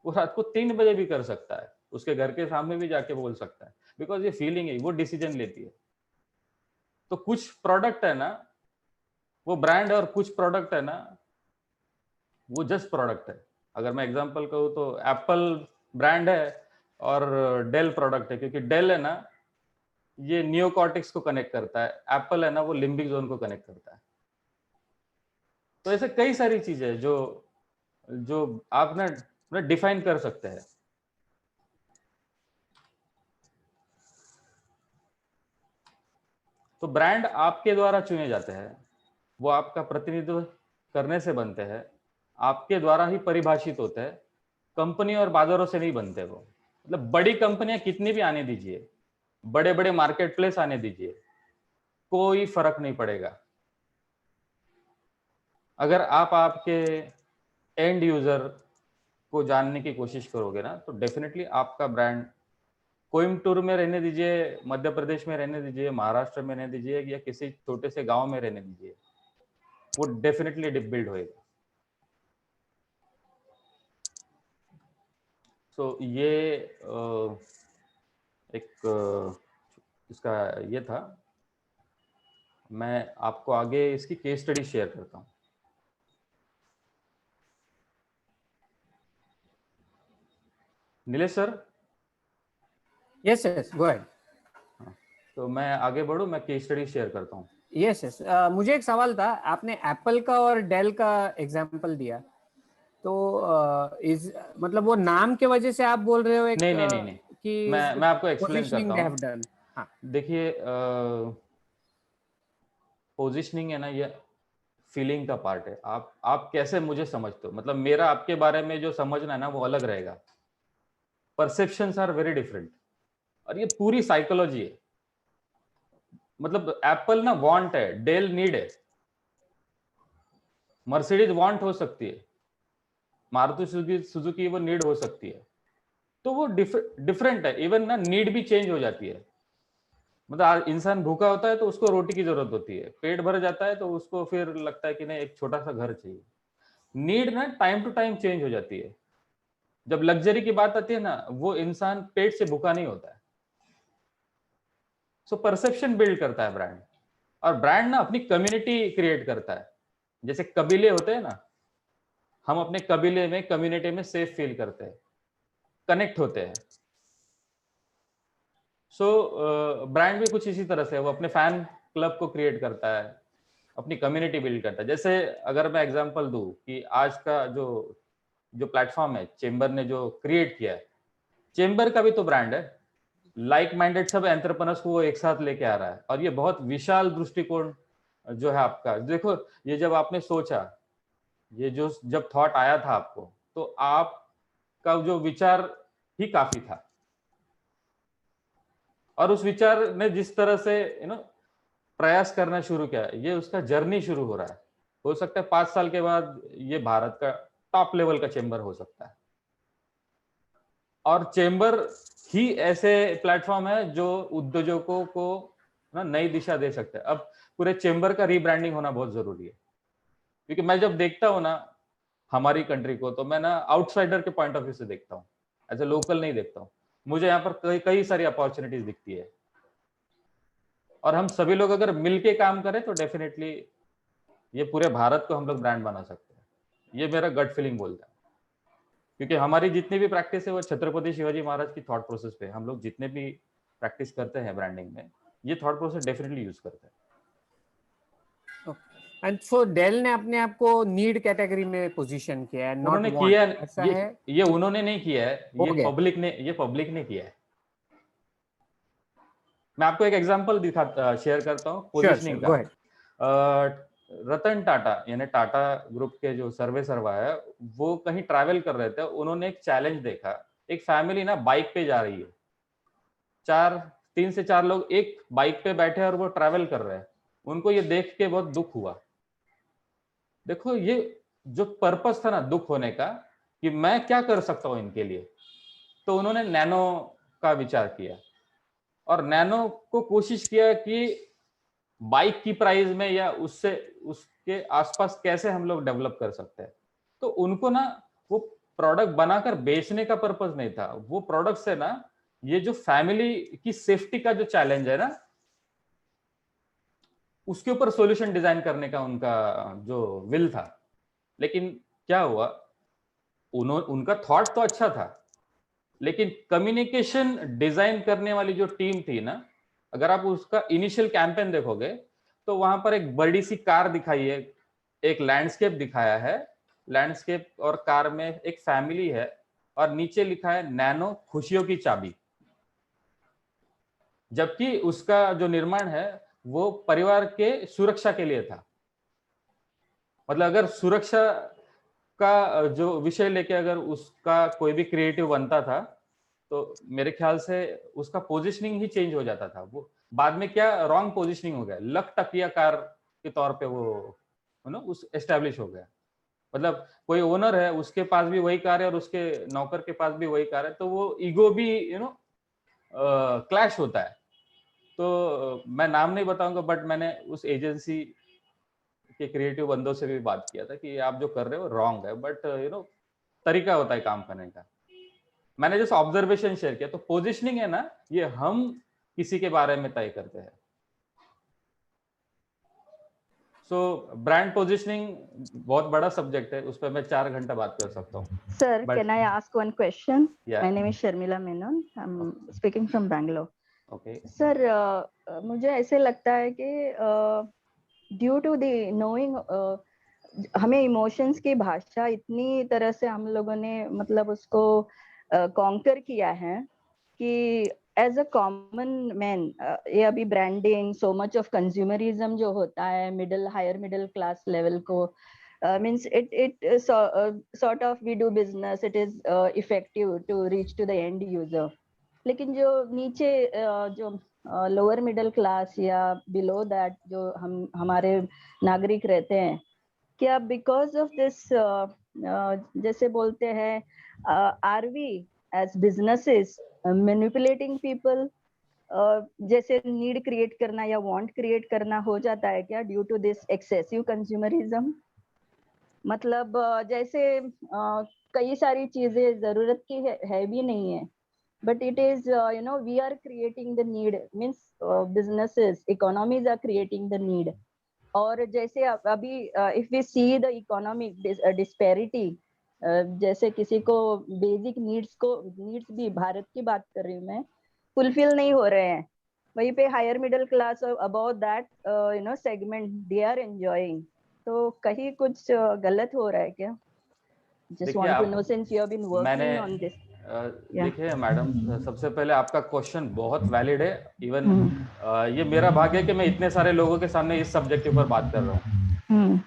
वो रात को 3 बजे भी कर सकता है, उसके घर के सामने भी जाके बोल सकता है, बिकॉज ये फीलिंग है, वो डिसीजन लेती है। तो कुछ प्रोडक्ट है ना वो ब्रांड, और कुछ प्रोडक्ट है ना वो जस्ट प्रोडक्ट है। अगर मैं एग्जांपल कहूँ तो एप्पल ब्रांड है और डेल प्रोडक्ट है, क्योंकि डेल है ना ये नियोकॉर्टेक्स को कनेक्ट करता है, एप्पल है ना वो लिम्बिक जोन को कनेक्ट करता है। तो ऐसे कई सारी चीजें जो आप ना डिफाइन कर सकते हैं। तो ब्रांड आपके द्वारा चुने जाते हैं, वो आपका प्रतिनिधित्व करने से बनते हैं, आपके द्वारा ही परिभाषित होते हैं, कंपनी और बाजारों से नहीं बनते वो। मतलब बड़ी कंपनियां कितनी भी आने दीजिए, बड़े बड़े मार्केट प्लेस आने दीजिए, कोई फर्क नहीं पड़ेगा। अगर आप आपके एंड यूजर को जानने की कोशिश करोगे ना, तो डेफिनेटली आपका ब्रांड कोयम्बटूर में रहने दीजिए, मध्य प्रदेश में रहने दीजिए, महाराष्ट्र में रहने दीजिए, या किसी छोटे से गांव में रहने दीजिए, वो डेफिनेटली बिल्ड होएगा। तो ये एक इसका ये था। मैं आपको आगे इसकी केस स्टडी शेयर करता हूँ। Nilesh sir. Yes yes, go ahead. तो मैं आगे बढ़ूं, मैं केस स्टडी शेयर करता हूँ। यस यस, मुझे एक सवाल था, आपने एप्पल का और डेल का एग्जांपल दिया, तो मतलब वो नाम के वजह से आप बोल रहे हो एक नहीं कि मैं आपको एक्सप्लेन करता हूँ। हाँ, देखिए पोजीशनिंग है ना, ये फीलिंग का पार्ट है। आप कैसे मुझे समझते हो, मतलब मेरा आपके बारे में जो समझना है ना वो अलग रहेगा। परसेप्शंस आर वेरी डिफरेंट, और ये पूरी साइकोलॉजी है। मतलब एप्पल ना वांट है, डेल नीड है, मर्सिडीज वांट हो सकती है, मारुति सुजुकी वो नीड हो सकती है। तो वो डिफरेंट है। इवन ना नीड भी चेंज हो जाती है। मतलब इंसान भूखा होता है तो उसको रोटी की जरूरत होती है, पेट भर जाता है तो उसको फिर लगता है कि नहीं एक छोटा सा घर चाहिए। नीड ना टाइम टू टाइम चेंज हो जाती है। जब लग्जरी की बात आती है ना, वो इंसान पेट से भूखा नहीं होता है। सो परसेप्शन बिल्ड करता है ब्रांड, और ब्रांड ना अपनी कम्युनिटी क्रिएट करता है। जैसे कबीले होते हैं ना, हम अपने कबीले में, कम्युनिटी में सेफ फील करते हैं, कनेक्ट होते हैं। सो ब्रांड भी कुछ इसी तरह से, वो अपने फैन क्लब को क्रिएट करता है, अपनी कम्युनिटी बिल्ड करता है। जैसे अगर मैं एग्जांपल दूं कि आज का जो प्लेटफॉर्म है, चेंबर ने जो क्रिएट किया है, चेंबर का भी तो ब्रांड है। लाइक माइंडेड सब एंटरप्रेन्योर्स को वो एक साथ लेके आ रहा है, और ये बहुत विशाल दृष्टिकोण जो है आपका। देखो, ये जब आपने सोचा, ये जो जब थॉट आया था आपको, तो आपका जो विचार ही काफी था, और उस विचार ने जिस तरह से प्रयास करना शुरू किया, ये उसका जर्नी शुरू हो रहा है। हो सकता है 5 साल के बाद ये भारत का टॉप लेवल का चेंबर हो सकता है। और चेंबर ही ऐसे प्लेटफॉर्म है जो उद्योजकों को ना नई दिशा दे सकते हैं। अब पूरे चेंबर का रीब्रांडिंग होना बहुत जरूरी है, क्योंकि मैं जब देखता हूँ ना हमारी कंट्री को, तो मैं ना आउटसाइडर के पॉइंट ऑफ व्यू से देखता हूँ, एज ए लोकल नहीं देखता हूँ। मुझे यहाँ पर कई सारी अपॉर्चुनिटीज दिखती है, और हम सभी लोग अगर मिलके काम करें तो डेफिनेटली ये पूरे भारत को हम लोग ब्रांड बना सकते हैं। ये मेरा गट फीलिंग बोलता है, क्योंकि हमारी जितनी भी प्रैक्टिस है वो छत्रपति शिवाजी महाराज की थॉट प्रोसेस पे। हम लोग जितने भी प्रैक्टिस करते हैं ब्रांडिंग में, ये थॉट प्रोसेस डेफिनेटली यूज करते हैं। एंड सो डेल ने अपने आप को नीड कैटेगरी में पोजीशन किया है, नॉट उन्होंने वांट, किया ऐसा है? ये उन्होंने नहीं किया है, ये पब्लिक ने किया है। मैं आपको एक एग्जांपल शेयर करता हूँ पोजीशनिंग का। रतन टाटा यानी टाटा ग्रुप के जो सर्वा है, वो कहीं ट्रैवल कर रहे थे। उन्होंने एक चैलेंज देखा, एक फैमिली ना बाइक पे जा रही है, 3 से 4 लोग एक बाइक पे बैठे और वो ट्रैवल कर रहे हैं। उनको ये देख के बहुत दुख हुआ। देखो, ये जो पर्पस था ना दुख होने का, कि मैं क्या कर सकता हूं इनके लिए, तो उन्होंने नैनो का विचार किया, और नैनो को कोशिश किया कि बाइक की प्राइस में या उसके आसपास कैसे हम लोग डेवलप कर सकते हैं। तो उनको ना वो प्रोडक्ट बनाकर बेचने का पर्पस नहीं था, वो प्रोडक्ट से ना ये जो फैमिली की सेफ्टी का जो चैलेंज है ना, उसके ऊपर सॉल्यूशन डिजाइन करने का उनका जो विल था। लेकिन क्या हुआ, उनका थॉट तो अच्छा था, लेकिन कम्युनिकेशन डिजाइन करने वाली जो टीम थी ना, अगर आप उसका इनिशियल कैंपेन देखोगे तो वहां पर एक बड़ी सी कार दिखाई है, एक लैंडस्केप दिखाया है, लैंडस्केप और कार में एक फैमिली है, और नीचे लिखा है नैनो खुशियों की चाबी। जबकि उसका जो निर्माण है वो परिवार के सुरक्षा के लिए था। मतलब अगर सुरक्षा का जो विषय लेके अगर उसका कोई भी क्रिएटिव बनता था तो मेरे ख्याल से उसका पोजीशनिंग ही चेंज हो जाता था। वो बाद में क्या रॉन्ग पोजीशनिंग हो गया, लक टकियाकार के तौर पे वो उस एस्टेब्लिश हो गया। मतलब कोई ओनर है, उसके पास भी वही कार है और उसके नौकर के पास भी वही कार है, तो वो ईगो भी क्लैश होता है। तो मैं नाम नहीं बताऊंगा, बट मैंने उस एजेंसी के क्रिएटिव बंदों से भी बात किया था कि आप जो कर रहे हो रॉन्ग है, बट तरीका होता है काम करने का। मैंने जैसे ऑब्जर्वेशन शेयर किया, तो पोजीशनिंग है ना, ये हम किसी के बारे में तय करते हैं। सो ब्रांड पोजीशनिंग बहुत बड़ा सब्जेक्ट है, उस पर मैं 4 घंटा बात कर सकता हूँ। Sir, can I ask one question? Yeah. My name is Sharmila Menon. I'm speaking from Bangalore. Okay. Sir, मुझे ऐसे लगता है कि due to the knowing, हमें इमोशंस की भाषा इतनी तरह से हम लोगों ने मतलब उसको कॉन्कर किया है कि एज अ कॉमन मैन ये अभी branding so much of consumerism जो होता है middle higher middle class level को means it sort of we do business, it is effective to reach to the end user. लेकिन जो नीचे जो लोअर मिडिल क्लास या बिलो दैट जो हमारे नागरिक रहते हैं, क्या बिकॉज ऑफ दिस जैसे बोलते हैं are we as businesses manipulating people, जैसे नीड क्रिएट करना या वांट क्रिएट करना हो जाता है क्या due to this excessive consumerism? मतलब जैसे कई सारी चीजें जरूरत की है भी नहीं है, but it is we are creating the need, means businesses economies are creating the need. और जैसे अभी if we see the economic disparity, जैसे किसी को बेसिक नीड्स भी भारत की बात कर रही हूँ मैं, फुलफिल नहीं हो रहे हैं, वहीं पे हायर मिडिल क्लास और about that segment they are enjoying. तो कहीं कुछ गलत हो रहा है क्या? Just want to know since you have been working on this. देखिए मैडम, सबसे पहले आपका क्वेश्चन बहुत वैलिड है। इवन ये मेरा भाग्य है कि मैं इतने सारे लोगों के सामने इस सब्जेक्ट के ऊपर बात कर रहा हूँ।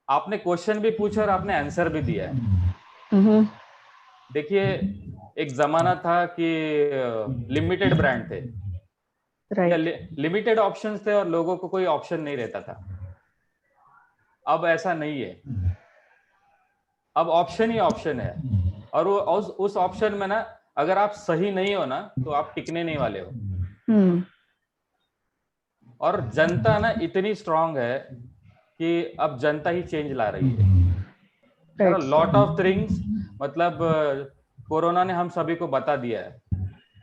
आपने क्वेश्चन भी पूछा और आपने आंसर भी दिया है। देखिए, एक जमाना था कि लिमिटेड ब्रांड थे, लिमिटेड ऑप्शंस थे और लोगों को कोई ऑप्शन नहीं रहता था। अब ऐसा नहीं है, अब ऑप्शन ही ऑप्शन है, और वो उस ऑप्शन में ना अगर आप सही नहीं हो ना तो आप टिकने नहीं वाले हो। और जनता ना इतनी स्ट्रांग है कि अब जनता ही चेंज ला रही है। लॉट ऑफ थिंग्स, मतलब कोरोना ने हम सभी को बता दिया है,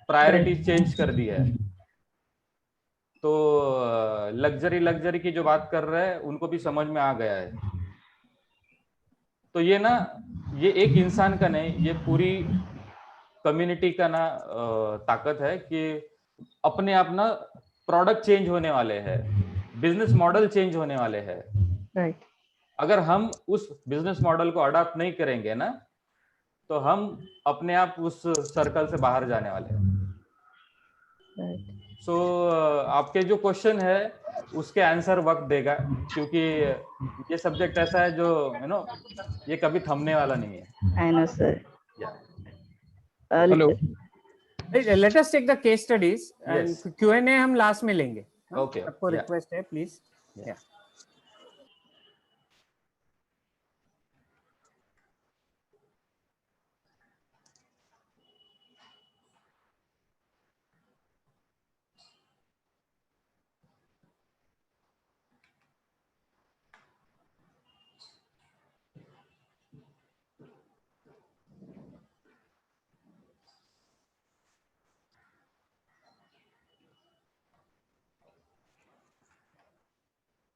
प्रायोरिटी चेंज कर दी है। तो लग्जरी की जो बात कर रहे हैं उनको भी समझ में आ गया है। तो ये ना, ये एक इंसान का नहीं, ये पूरी कम्युनिटी का ना ताकत है कि अपने आप ना प्रोडक्ट चेंज होने वाले हैं, बिजनेस मॉडल चेंज होने वाले हैं। अगर हम उस बिजनेस मॉडल को अडॉप्ट नहीं करेंगे ना तो हम अपने आप उस सर्कल से बाहर जाने वाले हैं। सो आपके जो क्वेश्चन है उसके आंसर वक्त देगा, क्योंकि ये सब्जेक्ट ऐसा है जो ये कभी थमने वाला नहीं है। I know, sir. Hello. Let us take the case studies and Q&A हम लास्ट में लेंगे। Okay. आपको रिक्वेस्ट है प्लीज।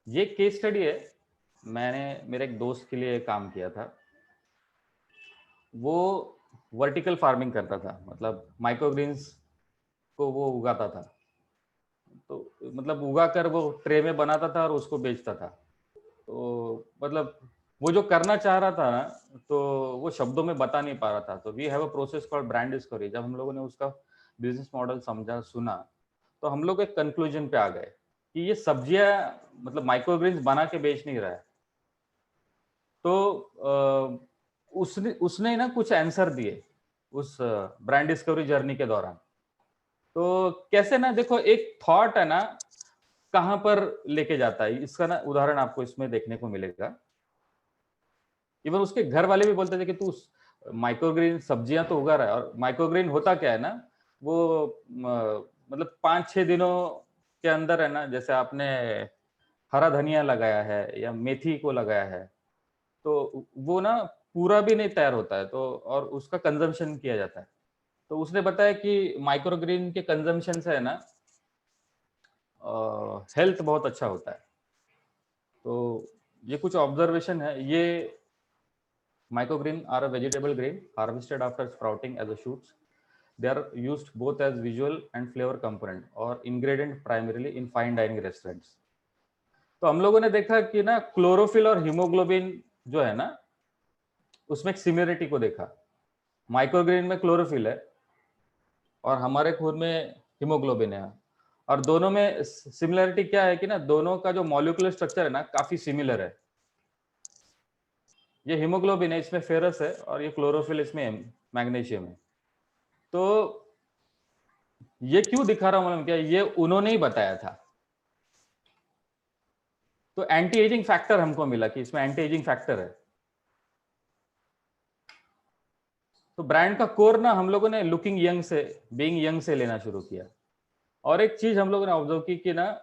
ये केस स्टडी है, मैंने मेरे एक दोस्त के लिए काम किया था। वो वर्टिकल फार्मिंग करता था, मतलब माइक्रोग्रीन्स को वो उगाता था। तो मतलब उगा कर वो ट्रे में बनाता था और उसको बेचता था। तो मतलब वो जो करना चाह रहा था ना, तो वो शब्दों में बता नहीं पा रहा था। तो we have a process called brand discovery. जब हम लोगों ने उसका बिजनेस मॉडल समझा, सुना, तो हम लोग एक कंक्लूजन पे आ गए कि ये सब्जियां मतलब माइक्रोग्रेन्स बना के बेच नहीं रहा है। तो उसने ना कुछ आंसर दिए उस ब्रांड डिस्कवरी जर्नी के दौरान। तो कैसे ना देखो, एक थॉट है ना कहां पर लेके जाता है, इसका ना उदाहरण आपको इसमें देखने को मिलेगा। इवन उसके घर वाले भी बोलते थे कि तू माइक्रोग्रीन सब्जियां तो उगा रहा है। और माइक्रोग्रीन होता क्या है ना, वो मतलब 5-6 दिनों के अंदर है ना, जैसे आपने हरा धनिया लगाया है या मेथी को लगाया है, तो वो ना पूरा भी नहीं तैयार होता है, तो और उसका कंजम्पशन किया जाता है। तो उसने बताया कि माइक्रोग्रीन के कंजम्पशन से है ना हेल्थ बहुत अच्छा होता है। तो ये कुछ ऑब्जर्वेशन है। ये microgreen are a vegetable grain harvested after sprouting as a shoots. They are used both as visual and flavor component or ingredient primarily in fine dining restaurants. तो हम लोगों ने देखा कि ना क्लोरोफिल और हीमोग्लोबिन जो है ना, उसमें एक सिमिलरिटी को देखा। माइक्रोग्रीन में क्लोरोफिल है और हमारे खून में हीमोग्लोबिन है। और दोनों में सिमिलरिटी क्या है कि ना, दोनों का जो मॉलिक्यूलर स्ट्रक्चर है ना काफी सिमिलर है। ये हीमोग्लोबिन है, इसमें फेरस है, और ये क्लोरोफिल इसमें मैग्नीशियम है। तो ये क्यों दिखा रहा हूं मालूम क्या, ये उन्होंने ही बताया था। तो एंटी एजिंग फैक्टर हमको मिला कि इसमें एंटी एजिंग फैक्टर है। तो ब्रांड का कोर ना हम लोगों ने लुकिंग यंग से, बीइंग यंग से लेना शुरू किया। और एक चीज हम लोगों ने ऑब्जर्व की कि ना,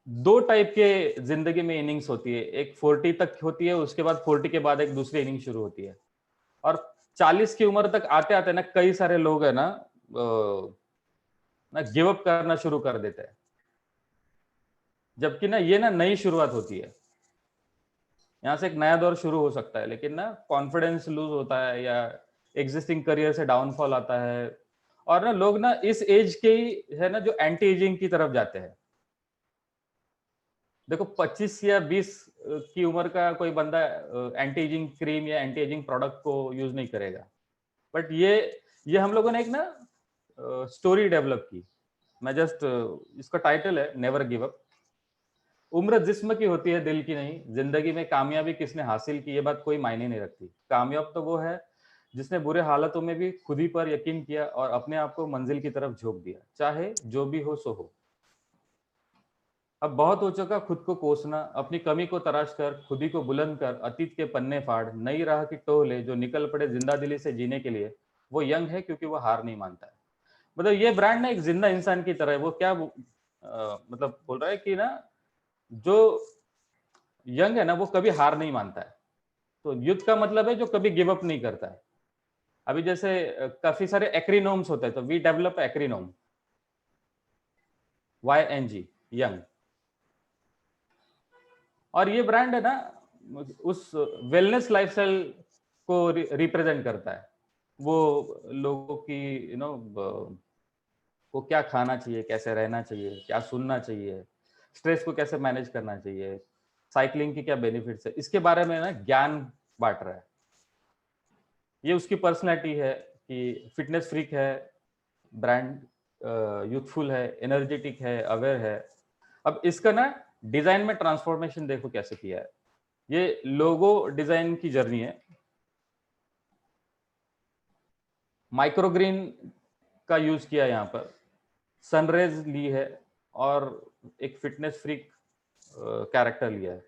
दो टाइप के जिंदगी में इनिंग्स होती है। एक 40 तक होती है, उसके बाद 40 के बाद एक दूसरी इनिंग शुरू होती है। और 40 की उम्र तक आते आते ना कई सारे लोग है ना गिव अप करना शुरू कर देते हैं। जबकि ना ये ना नई शुरुआत होती है, यहाँ से एक नया दौर शुरू हो सकता है। लेकिन ना कॉन्फिडेंस लूज होता है या एग्जिस्टिंग करियर से डाउनफॉल आता है। और ना लोग ना इस एज के ही है ना जो एंटी एजिंग की तरफ जाते हैं। देखो 25 या 20 की उम्र का कोई बंदा एंटी एजिंग क्रीम या एंटी एजिंग प्रोडक्ट को यूज नहीं करेगा। बट ये हम लोगों ने एक ना स्टोरी डेवलप की। मैं जस्ट इसका टाइटल है नेवर गिव अप। उम्र जिस्म की होती है, दिल की नहीं। जिंदगी में कामयाबी किसने हासिल की, ये बात कोई मायने नहीं रखती। कामयाब तो वो है जिसने बुरे हालातों में भी खुद ही पर यकीन किया और अपने आप को मंजिल की तरफ झोंक दिया, चाहे जो भी हो सो हो। अब बहुत हो चुका खुद को कोसना, अपनी कमी को तराश कर, खुद ही को बुलंद कर, अतीत के पन्ने फाड़, नई राह की टोह ले। जो निकल पड़े जिंदा दिली से जीने के लिए, वो यंग है क्योंकि वो हार नहीं मानता है। मतलब ये ब्रांड ना एक जिंदा इंसान की तरह है। वो क्या मतलब बोल रहा है कि ना, जो यंग है ना वो कभी हार नहीं मानता है। तो युद्ध का मतलब है जो कभी गिव अप नहीं करता है। अभी जैसे काफी सारे एक्रीनोम्स होते हैं, तो वी डेवलप एक्रीनोम YNG, यंग। और ये ब्रांड है ना उस वेलनेस लाइफस्टाइल को रिप्रेजेंट करता है। वो लोगों की को क्या खाना चाहिए, कैसे रहना चाहिए, क्या सुनना चाहिए, स्ट्रेस को कैसे मैनेज करना चाहिए, साइकिलिंग की क्या बेनिफिट्स है, इसके बारे में ना ज्ञान बांट रहा है। ये उसकी पर्सनैलिटी है कि फिटनेस फ्रीक है, ब्रांड यूथफुल है, एनर्जेटिक है, अवेयर है। अब इसका ना डिजाइन में ट्रांसफॉर्मेशन देखो कैसे किया है। ये लोगो डिजाइन की जर्नी है। माइक्रोग्रीन का यूज किया यहाँ पर, सनरेज ली है और एक फिटनेस फ्रीक कैरेक्टर लिया है।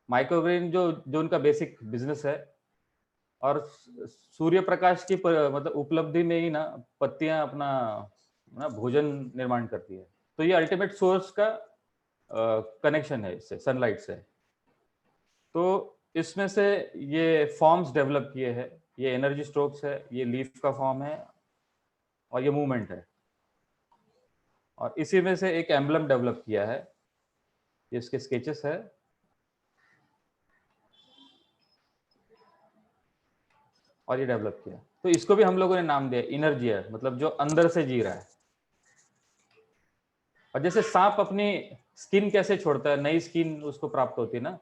माइक्रोग्रीन जो उनका बेसिक बिजनेस है, और सूर्य प्रकाश की मतलब उपलब्धि में ही ना पत्तियां अपना ना भोजन निर्माण करती है। तो ये अल्टीमेट सोर्स का कनेक्शन है इससे, सनलाइट से। तो इसमें से ये फॉर्म्स डेवलप किए हैं। ये एनर्जी स्ट्रोक्स है, ये लीफ का फॉर्म है, और ये मूवमेंट है। और इसी में से एक एम्बलम डेवलप किया है। ये इसके स्केचेस है। और ये डेवलप किया, तो इसको भी हम लोगों ने नाम दिया इनर्जियर, मतलब जो अंदर से जी रहा है। और जैसे सांप अपनी स्किन कैसे छोड़ता है, नई स्किन उसको प्राप्त होती है ना,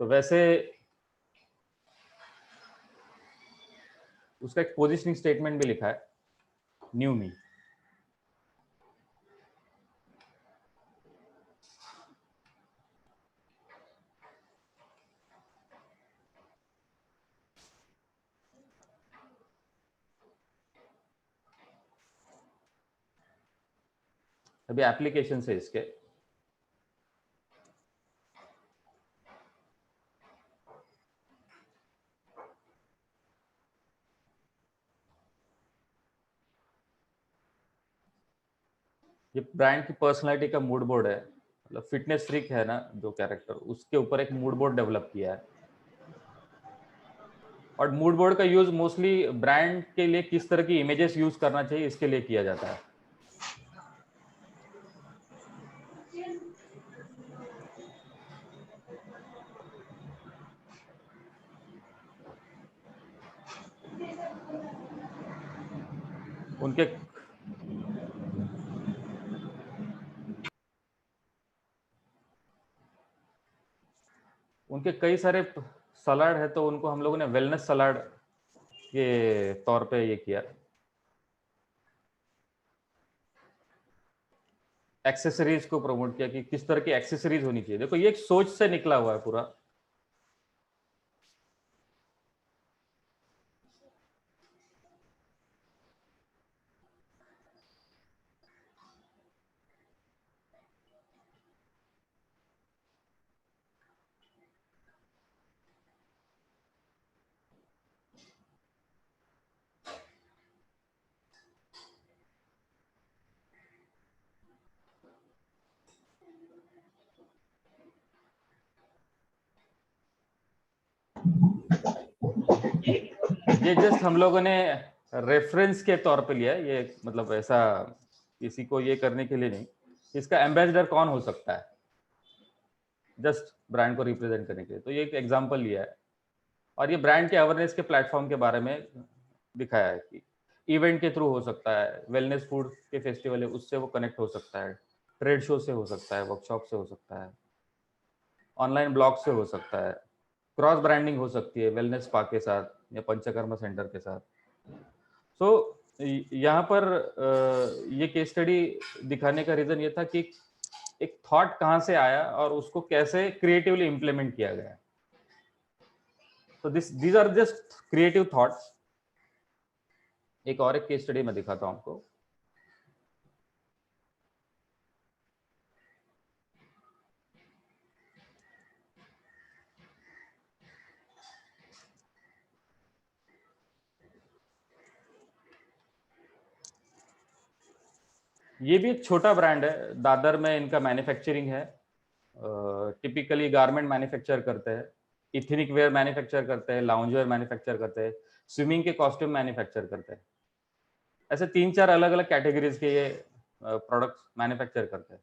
तो वैसे उसका एक पोजिशनिंग स्टेटमेंट भी लिखा है, न्यू मी। अभी एप्लीकेशन है इसके। ये ब्रांड की पर्सनालिटी का मूड बोर्ड है, मतलब फिटनेस फ्रीक है ना जो कैरेक्टर, उसके ऊपर एक मूड बोर्ड डेवलप किया है। और मूड बोर्ड का यूज मोस्टली ब्रांड के लिए किस तरह की इमेजेस यूज करना चाहिए इसके लिए किया जाता है। उनके कई सारे सलाड है, तो उनको हम लोगों ने वेलनेस सलाड के तौर पे ये किया। एक्सेसरीज को प्रमोट किया कि किस तरह की एक्सेसरीज होनी चाहिए। देखो ये एक सोच से निकला हुआ है पूरा। ये जस्ट हम लोगों ने रेफरेंस के तौर पे लिया है, ये मतलब ऐसा किसी को ये करने के लिए नहीं। इसका एम्बेसडर कौन हो सकता है, जस्ट ब्रांड को रिप्रेजेंट करने के लिए। तो ये एक एग्जांपल लिया है और ये ब्रांड के अवेयरनेस के प्लेटफॉर्म के बारे में दिखाया है कि इवेंट के थ्रू हो सकता है, वेलनेस फूड के फेस्टिवल है उससे वो कनेक्ट हो सकता है, ट्रेड शो से हो सकता है, वर्कशॉप से हो सकता है, ऑनलाइन ब्लॉग से हो सकता है, क्रॉस ब्रांडिंग हो सकती है वेलनेस स्पा के साथ या पंचकर्मा सेंटर के साथ। सो यहाँ पर ये केस स्टडी दिखाने का रीजन ये था कि एक थॉट कहाँ से आया और उसको कैसे क्रिएटिवली इम्प्लीमेंट किया गया। तो these are just creative thoughts. एक और एक केस स्टडी में दिखाता हूँ आपको। ये भी एक छोटा ब्रांड है, दादर में इनका मैन्युफैक्चरिंग है। टिपिकली गारमेंट मैन्युफैक्चर करते हैं, इथनिक वेयर मैन्युफैक्चर करते हैं, लाउंज वेयर मैन्युफैक्चर करते हैं, स्विमिंग के कॉस्ट्यूम मैन्युफैक्चर करते हैं। ऐसे 3-4 अलग अलग कैटेगरीज के ये प्रोडक्ट्स मैन्युफैक्चर करते हैं।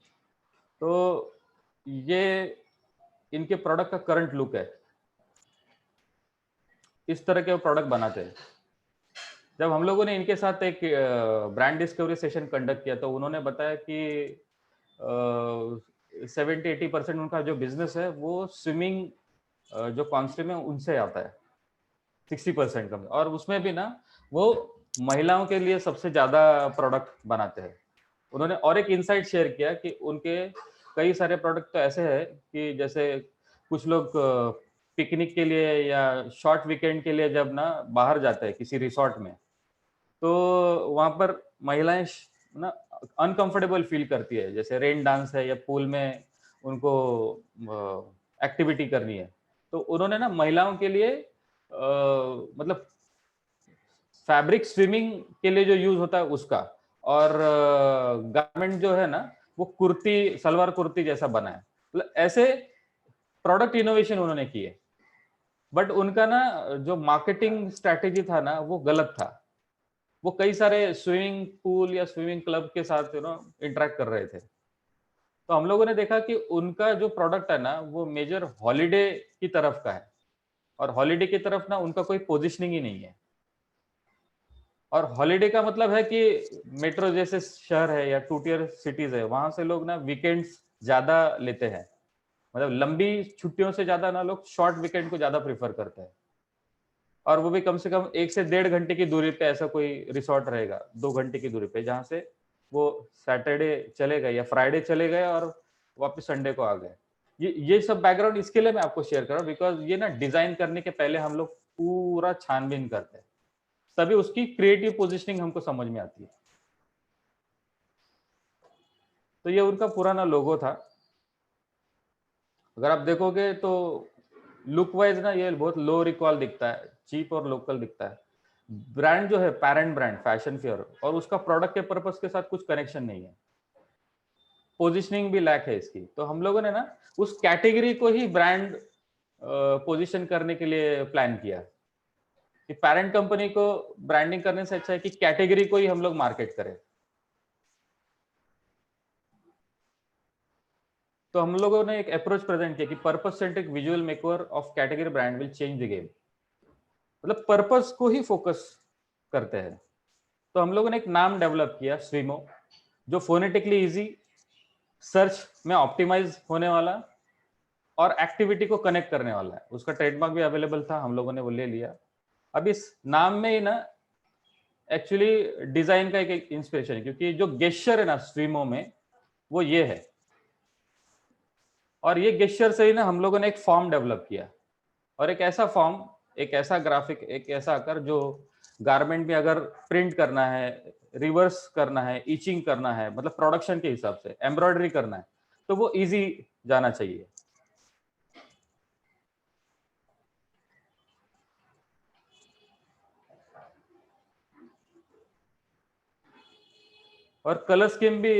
तो ये इनके प्रोडक्ट का करंट लुक है, इस तरह के प्रोडक्ट बनाते हैं। जब हम लोगों ने इनके साथ एक ब्रांड डिस्कवरी सेशन कंडक्ट किया तो उन्होंने बताया कि 70-80% उनका जो बिजनेस है वो स्विमिंग जो कॉस्ट्यूम है उनसे आता है, 60% कम। और उसमें भी ना वो महिलाओं के लिए सबसे ज्यादा प्रोडक्ट बनाते हैं। उन्होंने और एक इनसाइट शेयर किया कि उनके कई सारे प्रोडक्ट तो ऐसे हैं कि जैसे कुछ लोग पिकनिक के लिए या शॉर्ट वीकेंड के लिए जब ना बाहर जाते हैं किसी रिसोर्ट में, तो वहां पर महिलाएं ना अनकंफर्टेबल फील करती है, जैसे रेन डांस है या पूल में उनको एक्टिविटी करनी है। तो उन्होंने ना महिलाओं के लिए मतलब फैब्रिक स्विमिंग के लिए जो यूज होता है उसका, और गारमेंट जो है ना वो कुर्ती, सलवार कुर्ती जैसा बना है। मतलब ऐसे प्रोडक्ट इनोवेशन उन्होंने किए, बट उनका ना जो मार्केटिंग स्ट्रैटेजी था ना वो गलत था। वो कई सारे स्विमिंग पूल या स्विमिंग क्लब के साथ इंटरेक्ट कर रहे थे। तो हम लोगों ने देखा कि उनका जो प्रोडक्ट है ना वो मेजर हॉलिडे की तरफ का है, और हॉलिडे की तरफ ना उनका कोई पोजीशनिंग ही नहीं है। और हॉलिडे का मतलब है कि मेट्रो जैसे शहर है या 2 टियर सिटीज है, वहां से लोग ना वीकेंड्स ज्यादा लेते हैं। मतलब लंबी छुट्टियों से ज्यादा ना लोग शॉर्ट वीकेंड को ज्यादा प्रेफर करते हैं, और वो भी कम से कम 1 से 1.5 घंटे की दूरी पे ऐसा कोई रिसोर्ट रहेगा, 2 घंटे की दूरी पे, जहां से वो सैटरडे चले गए या फ्राइडे चले गए और वापस संडे को आ गए। ये सब बैकग्राउंड इसके लिए मैं आपको शेयर कर रहा हूँ बिकॉज ये ना डिजाइन करने के पहले हम लोग पूरा छानबीन करते हैं, तभी उसकी क्रिएटिव पोजिशनिंग हमको समझ में आती है। तो ये उनका पुराना लोगो था। अगर आप देखोगे तो लुक वाइज ना ये बहुत लो रिकॉल दिखता है, चीप और लोकल दिखता है। ब्रांड जो है पेरेंट ब्रांड फैशन फेयर, और उसका प्रोडक्ट के पर्पस के साथ कुछ कनेक्शन नहीं है, पोजीशनिंग भी लैक है इसकी। तो हम लोगों ने ना उस कैटेगरी को ही ब्रांड पोजीशन करने के लिए प्लान किया कि पेरेंट कंपनी को ब्रांडिंग करने से अच्छा है कि कैटेगरी को ही हम लोग मार्केट करें। तो हम लोगों ने एक अप्रोच प्रेजेंट किया कि purpose centric visual makeover of category brand will change the game. मतलब पर्पस को ही फोकस करते हैं। तो हम लोगों ने एक नाम डेवलप किया स्विमो, जो फोनेटिकली इजी, सर्च में ऑप्टिमाइज होने वाला और एक्टिविटी को कनेक्ट करने वाला है। उसका ट्रेडमार्क भी अवेलेबल था, हम लोगों ने वो ले लिया। अब इस नाम में ही ना एक्चुअली डिजाइन का एक इंस्पिरेशन है, क्योंकि जो गेस्चर है ना स्विमो में वो ये है, और ये गेस्चर से ही ना हम लोगों ने एक फॉर्म डेवलप किया, और एक ऐसा फॉर्म, एक ऐसा ग्राफिक, एक ऐसा आकार जो गारमेंट में अगर प्रिंट करना है, रिवर्स करना है, इचिंग करना है, मतलब प्रोडक्शन के हिसाब से एम्ब्रॉयडरी करना है, तो वो इजी जाना चाहिए। और कलर स्कीम भी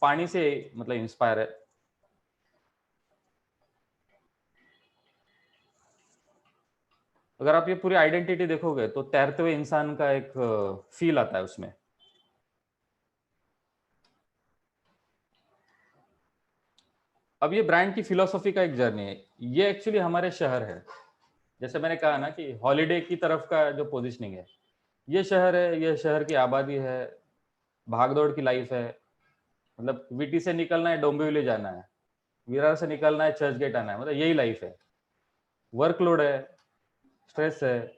पानी से मतलब इंस्पायर है। अगर आप ये पूरी आइडेंटिटी देखोगे तो तैरते हुए इंसान का एक फील आता है उसमें। अब ये ब्रांड की फिलॉसफी का एक जर्नी है। ये एक्चुअली हमारे शहर है, जैसे मैंने कहा ना कि हॉलीडे की तरफ का जो पोजीशनिंग है, ये शहर है, ये शहर की आबादी है, भागदौड़ की लाइफ है। मतलब वीटी से निकलना है, डोंबिवली जाना है, विरार से निकलना है, चर्च गेट आना है, मतलब यही लाइफ है। वर्कलोड है, स्ट्रेस है,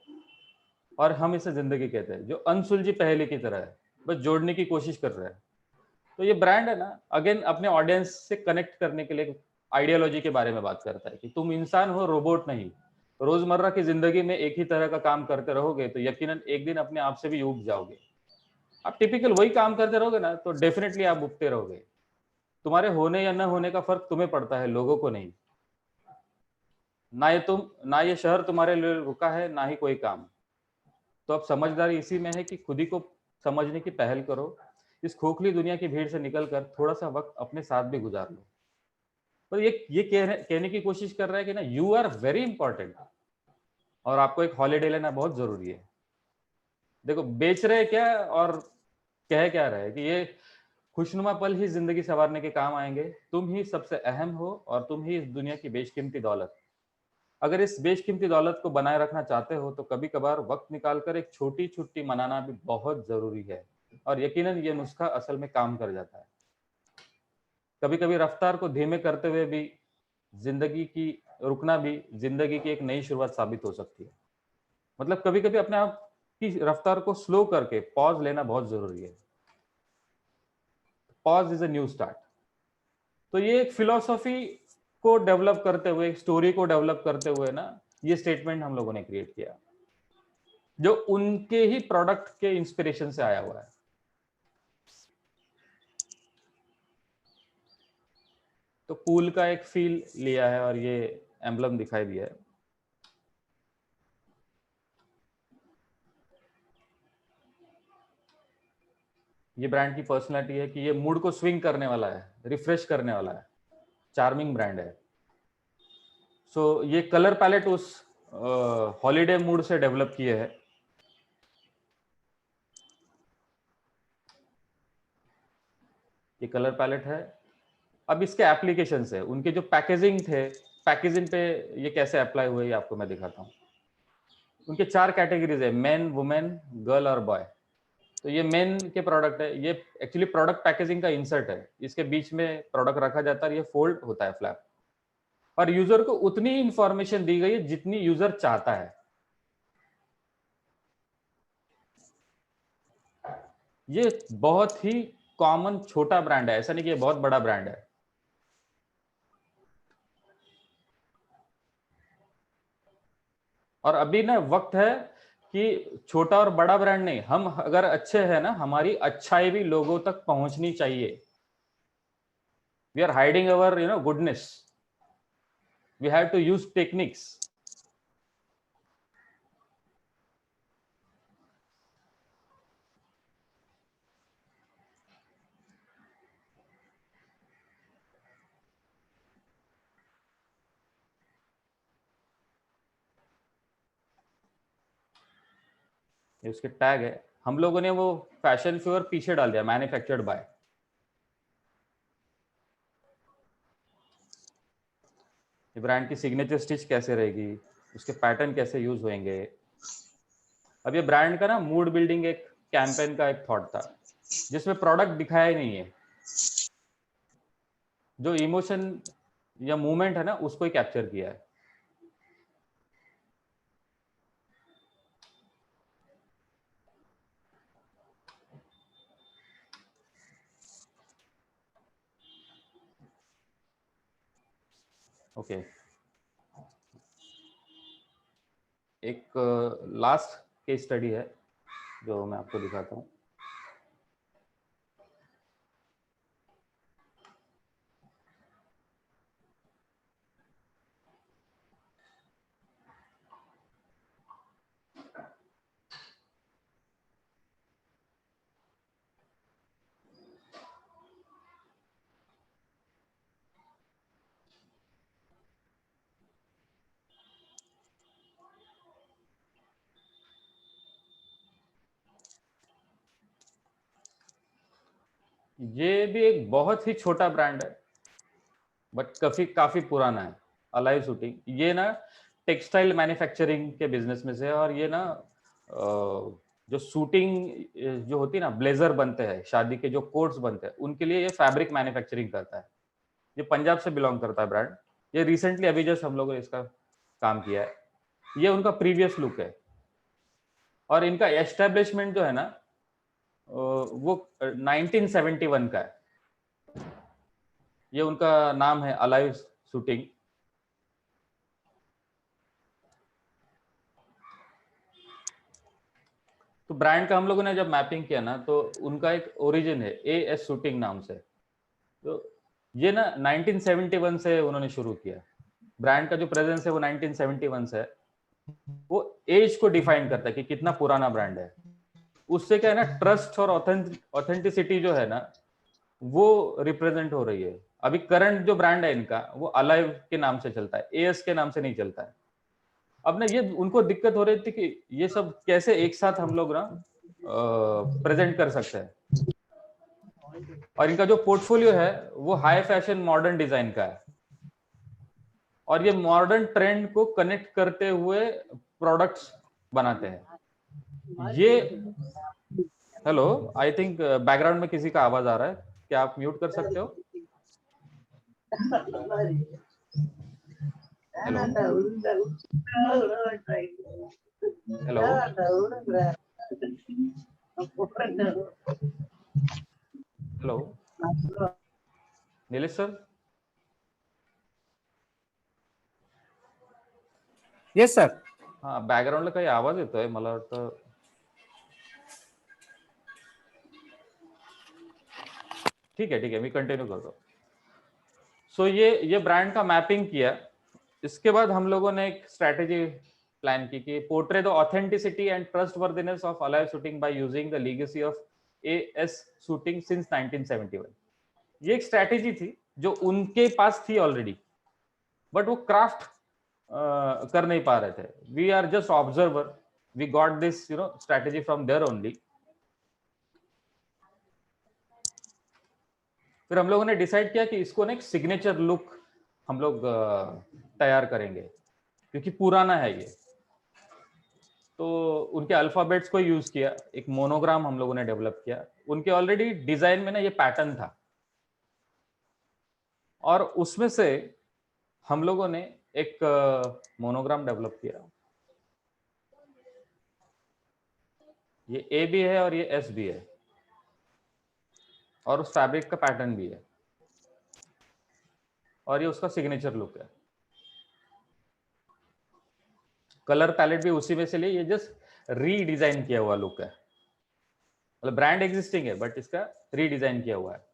और हम इसे जिंदगी कहते हैं, जो अनसुलझी पहेली की तरह है, बस जोड़ने की कोशिश कर रहे हैं। तो ये ब्रांड है ना, अगेन अपने ऑडियंस से कनेक्ट करने के लिए आइडियोलॉजी के बारे में बात करता है कि तुम इंसान हो, रोबोट नहीं। रोजमर्रा की जिंदगी में एक ही तरह का काम करते रहोगे तो यकीनन एक दिन अपने आप से भी उब जाओगे। आप टिपिकल वही काम करते रहोगे ना, तो डेफिनेटली आप उबते रहोगे। तुम्हारे होने या न होने का फर्क तुम्हें पड़ता है, लोगों को नहीं। ना ये शहर तुम्हारे लिए रुका है, ना ही कोई काम। तो अब समझदारी इसी में है कि खुद ही को समझने की पहल करो। इस खोखली दुनिया की भीड़ से निकलकर थोड़ा सा वक्त अपने साथ भी गुजार लो। पर ये कहने की कोशिश कर रहा है कि ना, यू आर वेरी इंपॉर्टेंट, और आपको एक हॉलीडे लेना बहुत जरूरी है। देखो बेच रहे क्या और कह क्या रहे कि ये खुशनुमा पल ही जिंदगी संवारने के काम आएंगे। तुम ही सबसे अहम हो, और तुम ही इस दुनिया की बेशकीमती दौलत। अगर इस बेशकीमती दौलत को बनाए रखना चाहते हो तो कभी कभार वक्त निकालकर एक छोटी छुट्टी मनाना भी बहुत जरूरी है, और यकीनन ये नुस्खा असल में काम कर जाता है। कभी कभी रफ्तार को धीमे करते हुए भी जिंदगी की रुकना भी जिंदगी की एक नई शुरुआत साबित हो सकती है। मतलब कभी कभी अपने आप की रफ्तार को स्लो करके पॉज लेना बहुत जरूरी है। Pause is a new start. तो ये एक फिलॉसफी को डेवलप करते हुए, एक स्टोरी को डेवलप करते हुए ना, ये स्टेटमेंट हम लोगों ने क्रिएट किया, जो उनके ही प्रोडक्ट के इंस्पिरेशन से आया हुआ है। तो पूल का एक फील लिया है, और ये एम्बलम दिखाई दिया है। ये ब्रांड की पर्सनालिटी है कि ये मूड को स्विंग करने वाला है, रिफ्रेश करने वाला है, चार्मिंग ब्रांड है। सो ये कलर पैलेट उस हॉलीडे मूड से डेवलप किए हैं। ये कलर पैलेट है। अब इसके एप्लीकेशंस है, उनके जो पैकेजिंग थे, पैकेजिंग पे ये कैसे अप्लाई हुए ये आपको मैं दिखाता हूँ। उनके 4 कैटेगरीज है, मेन, वुमेन, गर्ल और बॉय। तो ये मेन के प्रोडक्ट है। ये एक्चुअली प्रोडक्ट पैकेजिंग का इंसर्ट है, इसके बीच में प्रोडक्ट रखा जाता है, ये फोल्ड होता है फ्लैप, और यूजर को उतनी इंफॉर्मेशन दी गई है जितनी यूजर चाहता है। ये बहुत ही कॉमन छोटा ब्रांड है, ऐसा नहीं कि ये बहुत बड़ा ब्रांड है। और अभी ना वक्त है कि छोटा और बड़ा ब्रांड नहीं, हम अगर अच्छे हैं ना, हमारी अच्छाई भी लोगों तक पहुंचनी चाहिए। we are hiding our goodness. We have to use techniques. ये उसके टैग है, हम लोगों ने वो फैशन फ्योर पीछे डाल दिया, मैन्युफैक्चर्ड बाय। ब्रांड की सिग्नेचर स्टिच कैसे रहेगी, उसके पैटर्न कैसे यूज होंगे। अब ये ब्रांड का ना मूड बिल्डिंग एक कैंपेन का एक थॉट था, जिसमें प्रोडक्ट दिखाया ही नहीं है, जो इमोशन या मूवमेंट है ना उसको ही कैप्चर किया है। ओके, एक लास्ट केस स्टडी है जो मैं आपको दिखाता हूँ। ये भी एक बहुत ही छोटा ब्रांड है, बट काफी पुराना है, अलाइव शूटिंग। ये ना टेक्सटाइल मैन्युफैक्चरिंग के बिजनेस में से है, और ये ना जो शूटिंग जो होती है ना, ब्लेजर बनते हैं, शादी के जो कोट्स बनते हैं, उनके लिए ये फैब्रिक मैन्युफैक्चरिंग करता है। ये पंजाब से बिलोंग करता है ब्रांड। ये रिसेंटली अभी जस्ट हम लोगों ने इसका काम किया है। ये उनका प्रीवियस लुक है, और इनका एस्टेब्लिशमेंट जो है ना वो 1971 का है। ये उनका नाम है अलाइव शूटिंग। तो ब्रांड का हम लोगों ने जब मैपिंग किया ना, तो उनका एक ओरिजिन है एएस शूटिंग नाम से। तो ये ना 1971 से उन्होंने शुरू किया। ब्रांड का जो प्रेजेंस है वो 1971 से है। वो एज को डिफाइन करता है कि कितना पुराना ब्रांड है। उससे क्या है ना, ट्रस्ट और ऑथेंटिसिटी जो है ना वो रिप्रेजेंट हो रही है। अभी करंट जो ब्रांड है इनका वो अलाइव के नाम से चलता है, एएस के नाम से नहीं चलता है। अब ना ये उनको दिक्कत हो रही थी कि ये सब कैसे एक साथ हम लोग ना प्रेजेंट कर सकते हैं। और इनका जो पोर्टफोलियो है वो हाई फैशन मॉडर्न डिजाइन का है, और ये मॉडर्न ट्रेंड को कनेक्ट करते हुए प्रोडक्ट्स बनाते हैं। ये हेलो, आई थिंक बैकग्राउंड में किसी का आवाज आ रहा है, क्या आप म्यूट कर सकते हो? Hello hello hello, Nilesh sir? Yes sir. हाँ, बॅकग्राऊंडला काही आवाज येतोय, मला वाटतं. ठीक है, मैं कंटिन्यू करता हूँ. सो ये ब्रांड का मैपिंग किया. इसके बाद हम लोगों ने एक स्ट्रैटेजी प्लान की कि portray the authenticity and trustworthiness of alive shooting by using the legacy of as shooting since 1971. ये एक स्ट्रैटेजी थी जो उनके पास थी ऑलरेडी, बट वो क्राफ्ट कर नहीं पा रहे थे. We are just observer, we got this strategy from there only. फिर हम लोगों ने डिसाइड किया कि इसको ना एक सिग्नेचर लुक हम लोग तैयार करेंगे, क्योंकि पुराना है ये. तो उनके अल्फाबेट्स को यूज किया, एक मोनोग्राम हम लोगों ने डेवलप किया. उनके ऑलरेडी डिजाइन में ना ये पैटर्न था, और उसमें से हम लोगों ने एक मोनोग्राम डेवलप किया. ये ए भी है और ये एस भी है, और उस फैब्रिक का पैटर्न भी है, और ये उसका सिग्नेचर लुक है. कलर पैलेट भी उसी में से लिए, ये जस्ट रीडिजाइन किया हुआ लुक है. मतलब ब्रांड एग्जिस्टिंग है, बट इसका रीडिजाइन किया हुआ है.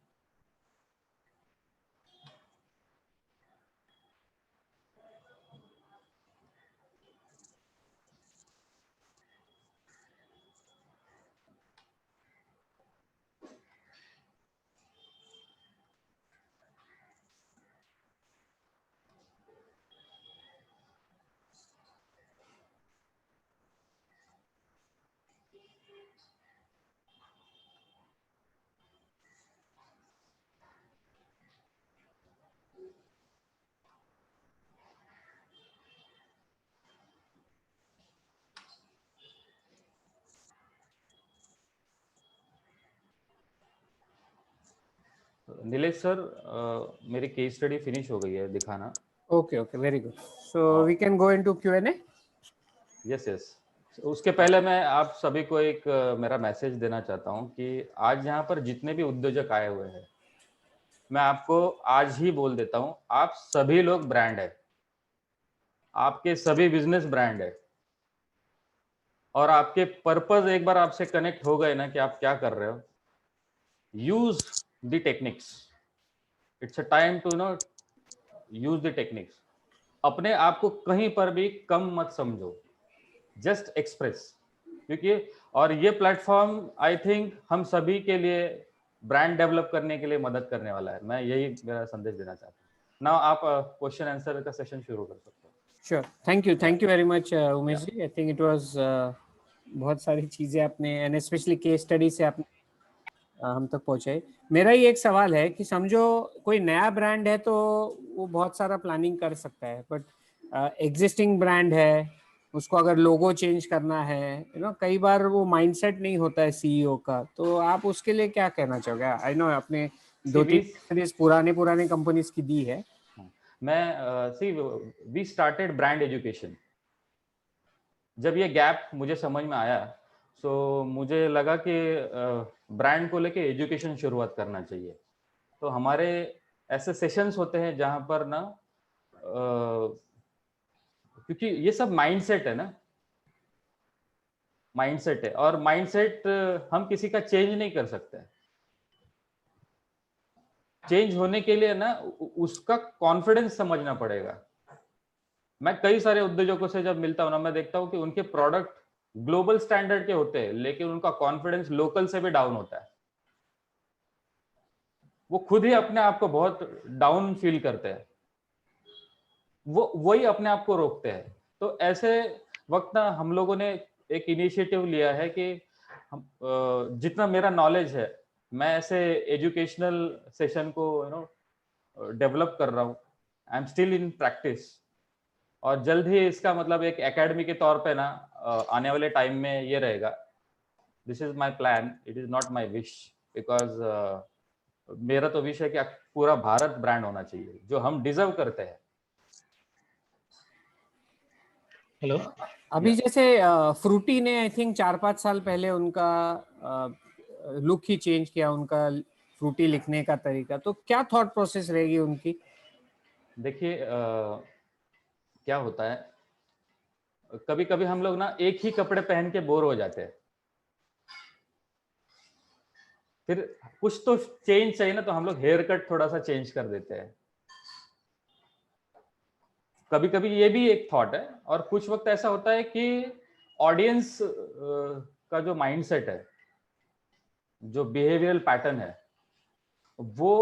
नीलेश सर, मेरी केस स्टडी फिनिश हो गई है दिखाना। Okay okay, very good. So we can go into Q&A। Yes yes. उसके पहले मैं आप सभी को एक मेरा मैसेज देना चाहता हूं कि आज यहाँ पर जितने भी उद्योजक आए हुए हैं, मैं आपको आज ही बोल देता हूं, आप सभी लोग ब्रांड है, आपके सभी बिजनेस ब्रांड है, और आपके पर्पस एक बार आपसे कनेक्ट हो गए ना कि आप क्या कर रहे हो, use the techniques. It's a time to know use the techniques. अपने आप को कहीं पर भी कम मत समझो, जस्ट एक्सप्रेस। क्योंकि और ये प्लेटफॉर्म आई थिंक हम सभी के लिए ब्रांड डेवलप करने के लिए मदद करने वाला है। मैं यही मेरा संदेश देना चाहता हूँ। नाउ आप क्वेश्चन आंसर का सेशन शुरू कर सकते हो। Sure, thank you very much Umesh ji. I think it was बहुत सारी चीजें आपने एंड स्पेशली केस स्टडी से आपने हम तक पहुंचाए। मेरा ही एक सवाल है कि समझो कोई नया ब्रांड है तो वो बहुत सारा प्लानिंग कर सकता है, बट एग्जिस्टिंग ब्रांड है, उसको अगर लोगो चेंज करना है, कई बार वो माइंडसेट नहीं होता है सीईओ का, तो आप उसके लिए क्या कहना चाहोगे? आई नो आपने 2-3 पुराने कंपनीज की दी है। मैं वी स्टार्टेड ब्रांड एजुकेशन। जब ये गैप मुझे समझ में आया, सो मुझे लगा कि ब्रांड को लेके एजुकेशन शुरुआत करना चाहिए। तो हमारे ऐसे सेशंस होते हैं जहां पर ना, क्योंकि ये सब माइंडसेट है ना, माइंडसेट है, और माइंडसेट हम किसी का चेंज नहीं कर सकते। चेंज होने के लिए ना उसका कॉन्फिडेंस समझना पड़ेगा। मैं कई सारे उद्योजकों से जब मिलता हूं ना, मैं देखता हूं कि उनके प्रोडक्ट ग्लोबल स्टैंडर्ड के होते हैं, लेकिन उनका कॉन्फिडेंस लोकल से भी डाउन होता है। वो खुद ही अपने आप को बहुत डाउन फील करते हैं, वो वही अपने आप को रोकते हैं। तो ऐसे वक्त ना हम लोगों ने एक इनिशिएटिव लिया है कि हम जितना मेरा नॉलेज है, मैं ऐसे एजुकेशनल सेशन को डेवलप कर रहा हूँ। I am still in practice, और जल्द ही इसका मतलब एक एकेडमी के तौर पे ना आने वाले टाइम में ये रहेगा। This is my plan, it is not my wish, because मेरा तो विश है कि पूरा भारत ब्रांड होना चाहिए, जो हम डिजर्व करते हैं। हेलो, अभी जैसे फ्रूटी ने आई थिंक 4-5 साल पहले उनका लुक ही चेंज किया, उनका फ्रूटी लिखने का तरीका, तो क्या थॉट प्रोसेस रहेगी उनकी? देखिए क्या होता है, कभी कभी हम लोग ना एक ही कपड़े पहन के बोर हो जाते हैं, फिर कुछ तो चेंज चाहिए ना, तो हम लोग हेयर कट थोड़ा सा चेंज कर देते हैं। कभी कभी ये भी एक थॉट है, और कुछ वक्त ऐसा होता है कि ऑडियंस का जो माइंडसेट है, जो बिहेवियरल पैटर्न है, वो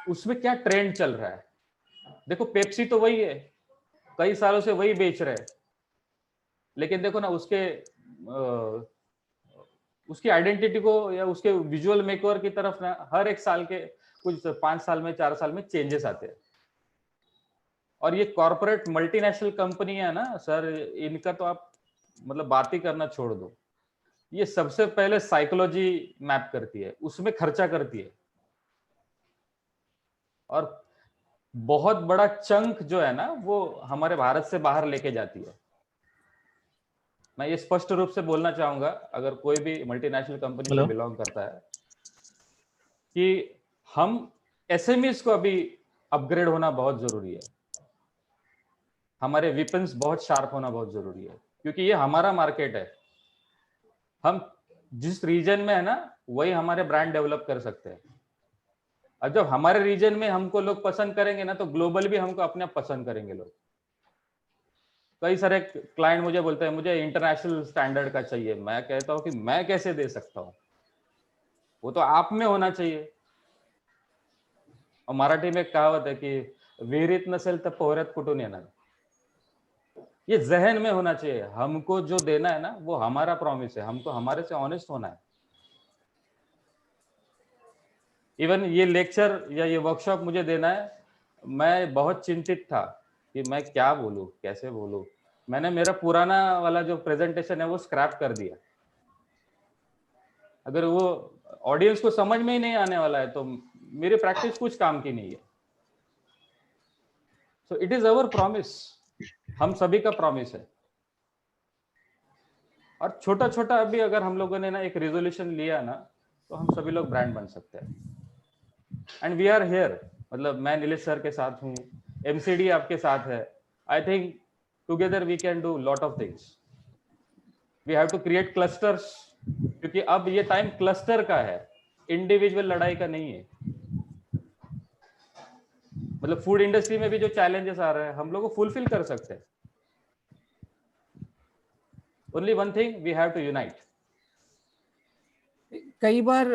उसमें क्या ट्रेंड चल रहा है। देखो पेप्सी तो वही है, कई सालों से वही बेच रहे हैं, लेकिन देखो ना उसकी आइडेंटिटी को या उसके विजुअल मेकओवर की तरफ ना हर एक साल के कुछ 5 साल में 4 साल में चेंजेस आते हैं। और ये कॉर्पोरेट मल्टीनेशनल कंपनी है ना सर, इनका तो आप मतलब बात ही करना छोड़ दो। ये सबसे पहले साइकोलॉजी मैप करती है, उसमें खर्चा करती है, और बहुत बड़ा चंक जो है ना वो हमारे भारत से बाहर लेके जाती है। मैं ये स्पष्ट रूप से बोलना चाहूंगा, अगर कोई भी मल्टीनेशनल कंपनी से बिलोंग करता है, कि हम एसएमईज को अभी अपग्रेड होना बहुत जरूरी है। हमारे वेपन्स बहुत शार्प होना बहुत जरूरी है, क्योंकि ये हमारा मार्केट है। हम जिस रीजन में है ना, वही हमारे ब्रांड डेवलप कर सकते हैं। और जब हमारे रीजन में हमको लोग पसंद करेंगे ना, तो ग्लोबल भी हमको अपने आप पसंद करेंगे लोग। कई सारे क्लाइंट मुझे बोलते हैं मुझे इंटरनेशनल स्टैंडर्ड का चाहिए। मैं कहता हूं कि मैं कैसे दे सकता हूं, वो तो आप में होना चाहिए। और मराठी में कहावत है कि विहिरीत नसेल तर पोहऱ्यात कुठून येणार। ये जहन में होना चाहिए, हमको जो देना है ना वो हमारा प्रॉमिस है, हमको हमारे से ऑनेस्ट होना है। इवन ये लेक्चर या ये वर्कशॉप मुझे देना है, मैं बहुत चिंतित था कि मैं क्या बोलूं, कैसे बोलूं। मैंने मेरा पुराना वाला जो प्रेजेंटेशन है वो स्क्रैप कर दिया। अगर वो ऑडियंस को समझ में ही नहीं आने वाला है तो मेरी प्रैक्टिस कुछ काम की नहीं है। So it is our promise, हम सभी का प्रॉमिस है। और छोटा छोटा अभी अगर हम लोगों ने ना एक रेजोल्यूशन लिया ना, तो हम सभी लोग ब्रांड बन सकते हैं। एंड वी आर हियर, मतलब मैं नीलेश सर के साथ हूँ, एमसीडी आपके साथ है। I think together we can do lot of things. We have to create clusters, क्योंकि अब ये टाइम क्लस्टर का है, इंडिविजुअल लड़ाई का नहीं है। मतलब फूड इंडस्ट्री में भी जो चैलेंजेस आ रहे हैं हम लोग को फुलफिल कर सकते हैं। Only one thing, we have to unite. कई बार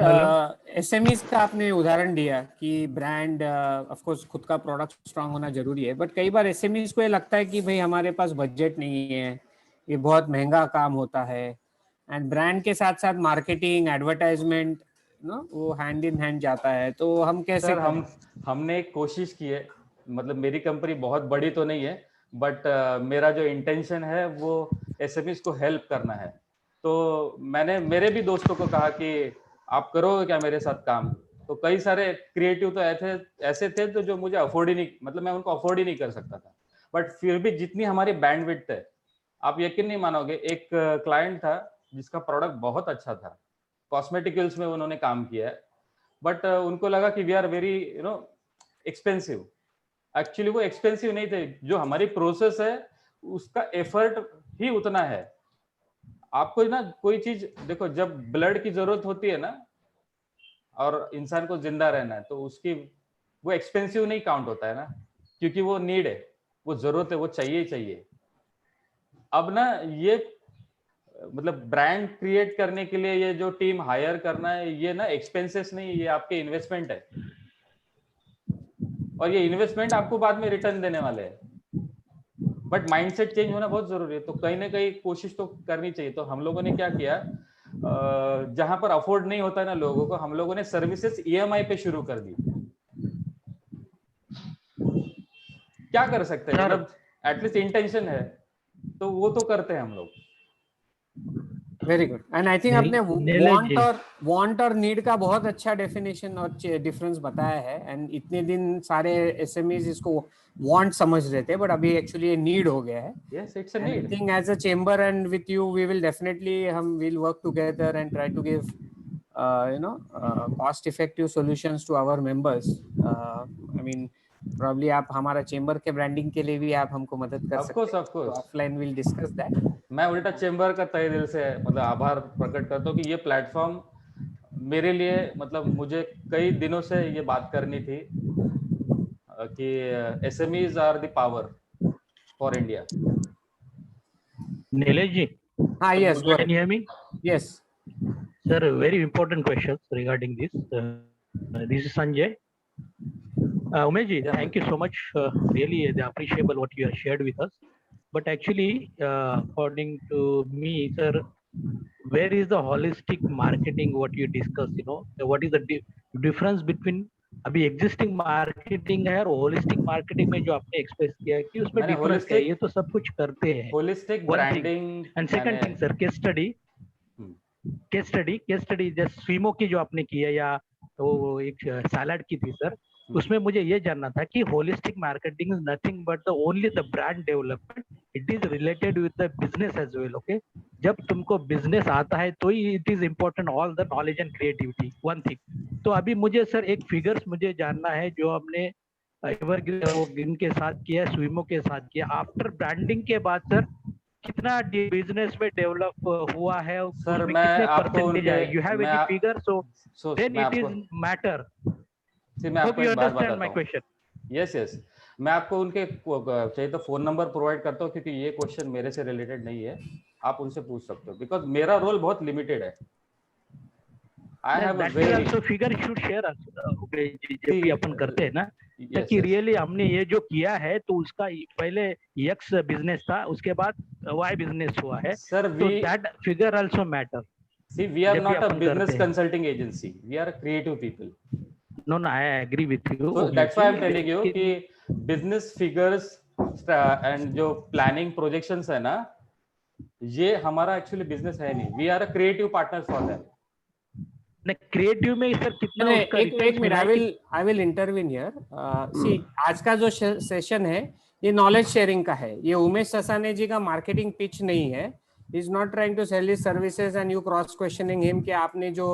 एसएमईज का आपने उदाहरण दिया कि ब्रांड ऑफ कोर्स खुद का प्रोडक्ट स्ट्रांग होना जरूरी है, बट कई बार एसएमईज को ये लगता है कि भाई हमारे पास बजट नहीं है, ये बहुत महंगा काम होता है, एंड ब्रांड के साथ साथ मार्केटिंग, एडवर्टाइजमेंट वो हैंड इन हैंड जाता है। तो हम कैसे सर हमने एक कोशिश की है, मतलब मेरी कंपनी बहुत बड़ी तो नहीं है, बट मेरा जो इंटेंशन है वो एसएमईज को हेल्प करना है। तो मैंने मेरे भी दोस्तों को कहा कि आप करोगे क्या मेरे साथ काम। तो कई सारे क्रिएटिव तो ऐसे थे तो जो मुझे अफोर्ड ही नहीं, मतलब मैं उनको अफोर्ड ही नहीं कर सकता था। बट फिर भी जितनी हमारी बैंडविड्थ है, आप यकीन नहीं मानोगे, एक क्लाइंट था जिसका प्रोडक्ट बहुत अच्छा था, कॉस्मेटिकल्स में उन्होंने काम किया है, बट उनको लगा कि we are very expensive. Actually वो एक्सपेंसिव नहीं थे, जो हमारी प्रोसेस है उसका एफर्ट ही उतना है। आपको ना कोई चीज देखो, जब ब्लड की जरूरत होती है ना और इंसान को जिंदा रहना है, तो उसकी वो एक्सपेंसिव नहीं काउंट होता है ना, क्योंकि वो नीड है, वो जरूरत है, वो चाहिए चाहिए। अब ना ये मतलब ब्रांड क्रिएट करने के लिए ये जो टीम हायर करना है, ये ना एक्सपेंसेस नहीं, ये आपके इन्वेस्टमेंट है, और ये इन्वेस्टमेंट आपको बाद में रिटर्न देने वाले हैं। बट माइंडसेट चेंज होना बहुत जरूरी है, तो कहीं ना कहीं कोशिश तो करनी चाहिए। तो हम लोगों ने क्या किया, जहां पर अफोर्ड नहीं होता ना लोगों को, हम लोगों ने सर्विसेज ईएमआई पे शुरू कर दी। क्या कर सकते हैं, मतलब एटलीस्ट इंटेंशन है तो वो तो करते हैं हम लोग। Very good. And I think आपने वांट और नीड का बहुत अच्छा डेफिनेशन और डिफरेंस बताया है। एंड इतने दिन सारे एसएमईज इसको वांट समझ रहे थे, बट अभी एक्चुअली ये नीड हो गया है। Yes, it's a need. I think as a chamber and with you we will definitely हम will work together and try to give cost effective solutions to our members. I mean probably आप हमारा chamber के branding के लिए भी आप हमको मदद कर सकते हैं। Of course offline will discuss that. मैं उल्टा चेंबर का तहे दिल से मतलब आभार प्रकट करता हूँ कि ये प्लेटफॉर्म मेरे लिए, मतलब मुझे कई दिनों से ये बात करनी थी कि SMEs are the power for India. Nilesh ji, हाँ, yes, can you hear me? Yes. Sir, very important questions regarding this. This is Sanjay. Umesh ji, thank you so much. Really appreciable what you have shared with us. But actually, according to me, sir, where is the holistic marketing? What you discussed, what is the difference between अभी existing marketing है और holistic marketing में जो आपने express किया है कि उसमें difference क्या है? ये तो सब कुछ करते हैं. Holistic branding. And second thing, sir, case study जैसे स्वीमो की जो आपने की है, या वो एक सैलड की थी सर, उसमें मुझे ये जानना था कि holistic marketing is nothing but the only the brand development, it is related with the business as well. Okay, जब तुमको बिजनेस आता है तो ही it is important all the knowledge and creativity, one thing. तो अभी मुझे सर एक फिगर्स मुझे जानना है जो हमने एवरग्रीन के साथ किया, स्वीमो के साथ किया, आफ्टर ब्रांडिंग के बाद सर कितना बिजनेस में डेवलप हुआ है सर? मैं आपको you have any figure, so then it is matter. मैं आपको एक बात बताता हूं। यस, मैं आपको उनके चाहिए तो फोन नंबर प्रोवाइड करता हूँ, क्योंकि ये क्वेश्चन मेरे से रिलेटेड नहीं है, आप उनसे पूछ सकते हो, बिकॉज मेरा रोल बहुत लिमिटेड है। I have a very also figure should share जब भी अपन करते हैं ना, कि रियली हमने ये जो किया है तो उसका पहले एक्स बिजनेस था, उसके बाद वाई बिजनेस हुआ है सर। तो that figure also matter. See, we are not a business consulting agency, we are creative people. No, I agree with you. So that's why I'm telling you कि business figures and जो planning projections है ना, ये हमारा actually business है नहीं। We are a creative partners for them. Creative में sir कितना उसका एक returns मिनट, मिला है आई विल इंटरवीन हियर। सी, आज का जो सेशन है ये नॉलेज शेयरिंग का है। ये उमेश ससाने जी का मार्केटिंग पिच नहीं है। He is not trying to sell his services and you cross questioning him कि आपने जो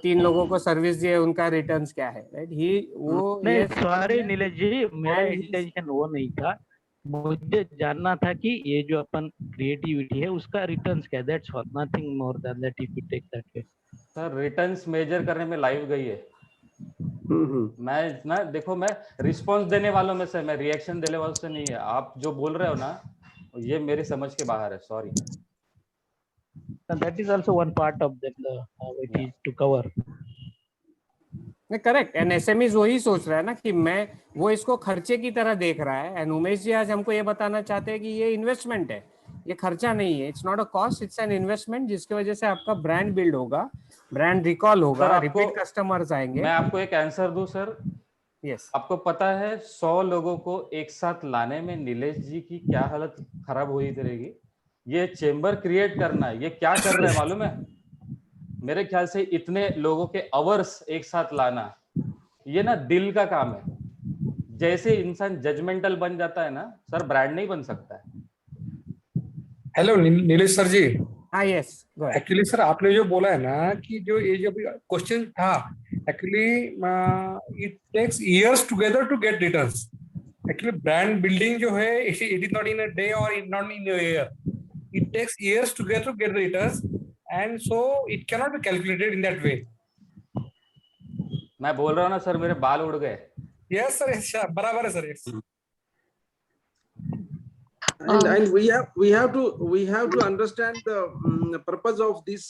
3 लोगों को सर्विस दी है उनका रिटर्न्स क्या है, राइट? नहीं, सॉरी नीलेश जी, मेरा इंटेंशन वो नहीं था। मुझे जानना था कि ये जो अपन क्रिएटिविटी है उसका रिटर्न्स क्या है, that's all, nothing more than that if you take that way. Sir returns measure करने में लाइव गई है। मैं ना, देखो, मैं रिस्पांस देने वालों में से, मैं रिएक्शन देने वालों से नहीं है। आप जो बोल रहे हो ना, ये मेरी समझ के बाहर है, sorry. That is also one part of that it is to cover. Correct. And SMEs वही सोच रहा है ना कि मैं, वो इसको खर्चे की तरह देख रहा है। एंड उमेश जी आज हमको ये बताना चाहते हैं कि ये इन्वेस्टमेंट है, ये खर्चा नहीं है। It's not a cost, it's an investment, जिसकी वजह से आपका ब्रांड बिल्ड होगा, ब्रांड रिकॉल होगा, रिपीट कस्टमर्स आएंगे। मैं आपको एक आंसर दूं सर। यस। आपको पता है 100 लोगों को एक साथ लाने में नीलेश जी की क्या हालत खराब हुई करेगी। ये चेंबर क्रिएट करना, ये क्या कर रहे हैं मालूम है? मेरे ख्याल से इतने लोगों के आवर्स एक साथ लाना, ये ना दिल का काम है। जैसे इंसान जजमेंटल बन जाता है ना सर, ब्रांड नहीं बन सकता है। हेलो नीलेश सर जी। हाँ, यस, एक्चुअली सर आपने जो बोला है ना कि जो ये जो क्वेश्चन था, actually it takes years together to get returns. Actually brand building जो है, it is not in a day और not in a year, it takes years together to get returns, and so it can not be calculated in that way. मैं बोल रहा हूँ ना sir, मेरे बाल उड़ गए। यस सर, बराबर है sir. And we have to understand the purpose of this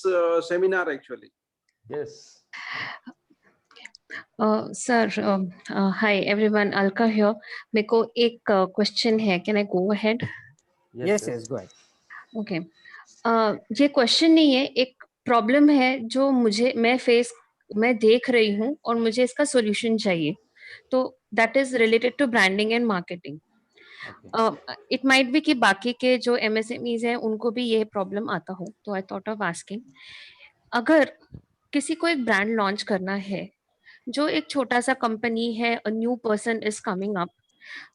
seminar actually. Yes. Sir, hi everyone, Alka here. मेरे को एक question है, can I go ahead? Yes, go ahead. Okay. ये question नहीं है, एक problem है जो मैं देख रही हूँ और मुझे इसका solution चाहिए। तो that is related to branding and marketing. It might be कि बाकी के जो MSMEs हैं उनको भी ये प्रॉब्लम आता हो, तो आई थॉट ऑफ आस्किंग, अगर किसी को एक ब्रांड लॉन्च करना है, जो एक छोटा सा कंपनी है, a new person is coming up,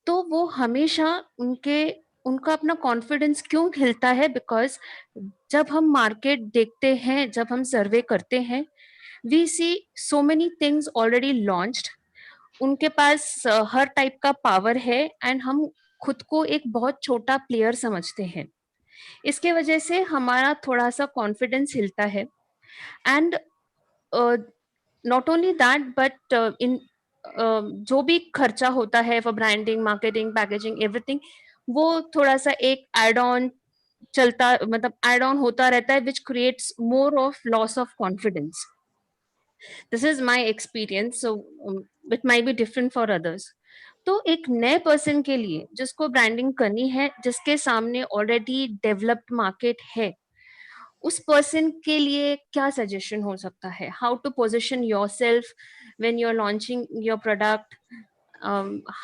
तो वो हमेशा उनका अपना कॉन्फिडेंस क्यों हिलता है? बिकॉज जब हम मार्केट देखते हैं, जब हम सर्वे करते हैं, we see so many things already launched, उनके पास हर टाइप का पावर है, एंड हम खुद को एक बहुत छोटा प्लेयर समझते हैं। इसके वजह से हमारा थोड़ा सा कॉन्फिडेंस हिलता है। And not only that, but in जो भी खर्चा होता है for branding, marketing, packaging, everything, वो थोड़ा सा एक एड ऑन चलता, मतलब एड ऑन होता रहता है, which creates more of loss of confidence. This is my experience, so it might be different for others. तो एक नए पर्सन के लिए जिसको ब्रांडिंग करनी है, जिसके सामने ऑलरेडी डेवलप्ड मार्केट है, उस पर्सन के लिए क्या सजेशन हो सकता है? How to position yourself when you are launching your product,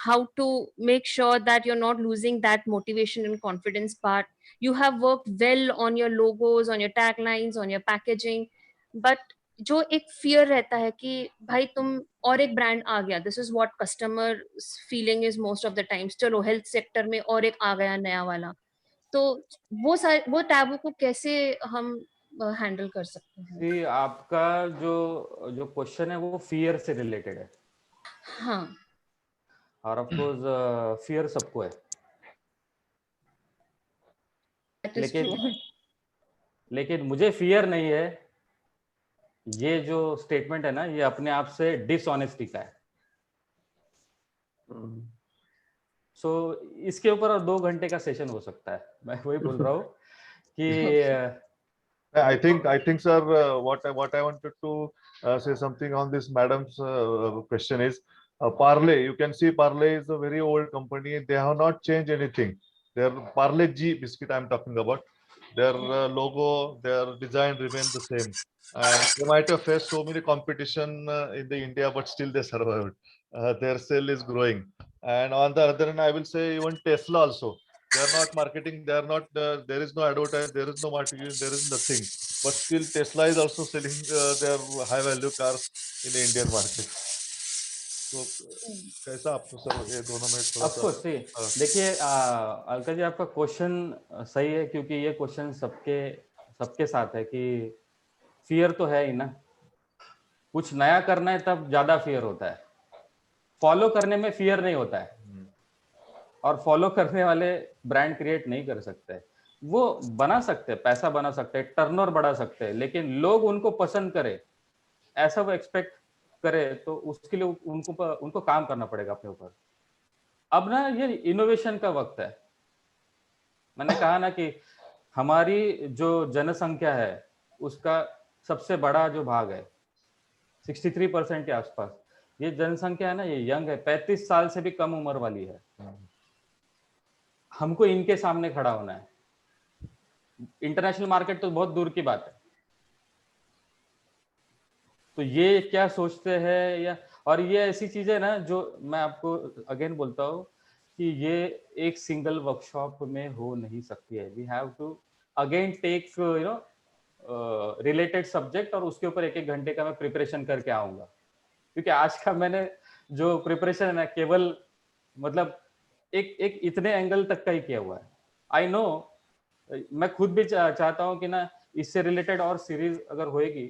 how to make sure that you're not losing that motivation and confidence part. You have worked well on your logos, on your taglines, on your packaging, but जो एक fear रहता है कि भाई तुम और एक brand आ गया, this is what customer feeling is most of the times, चलो हेल्थ सेक्टर में और एक आ गया नया वाला, तो वो टैबू को कैसे हम हैंडल कर सकते हैं? जी, आपका जो क्वेश्चन है वो फियर से रिलेटेड है। हाँ, और ऑफ कोर्स फियर सबको है, लेकिन मुझे फियर नहीं है। ये जो स्टेटमेंट है ना, ये अपने आप से डिसऑनेस्टी का है। सो इसके ऊपर और 2 घंटे का सेशन हो सकता है। मैं वही बोल रहा हूँ कि I think sir, what I wanted to say something on this madam's question is Parle. You can see Parle is a very old company. They have not changed anything. Their Parle G biscuit I'm talking about. Their logo, their design remain the same. And they might have faced so many competition in the India, but still they survived. Their sale is growing. And on the other hand, I will say even Tesla also. They are not marketing. They are not. There is no advertising. There is no marketing. There is nothing. but still Tesla is also selling their high value cars in the Indian market. So कैसा आपको sir ये दोनों में थोड़ा सा? Of course, देखिए अलका जी, आपका question सही है, क्योंकि ये क्वेश्चन सबके साथ है कि फियर तो है ही ना, कुछ नया करना है तब ज्यादा फियर होता है, फॉलो करने में फियर नहीं होता है, और फॉलो करने वाले ब्रांड क्रिएट नहीं कर सकते। वो बना सकते हैं, पैसा बना सकते हैं, टर्नओवर बढ़ा सकते हैं, लेकिन लोग उनको पसंद करे ऐसा वो एक्सपेक्ट करे, तो उसके लिए उनको काम करना पड़ेगा अपने ऊपर। अब ना ये इनोवेशन का वक्त है। मैंने कहा ना कि हमारी जो जनसंख्या है उसका सबसे बड़ा जो भाग है 63% के आसपास, ये जनसंख्या है ना, ये यंग है, 35 साल से भी कम उम्र वाली है। हमको इनके सामने खड़ा होना है। इंटरनेशनल मार्केट तो बहुत दूर की बात है। तो ये क्या सोचते हैं, या और ये ऐसी चीजें ना जो मैं आपको अगेन बोलता हूँ कि ये एक सिंगल वर्कशॉप में हो नहीं सकती है। We have to again take related subject, और उसके ऊपर एक घंटे का मैं प्रिपरेशन करके आऊंगा, क्योंकि आज का मैंने जो प्रिपरेशन है केवल मतलब एक इतने एंगल तक का ही किया हुआ है। आई नो, मैं खुद भी चाहता हूँ कि ना इससे रिलेटेड और सीरीज अगर होएगी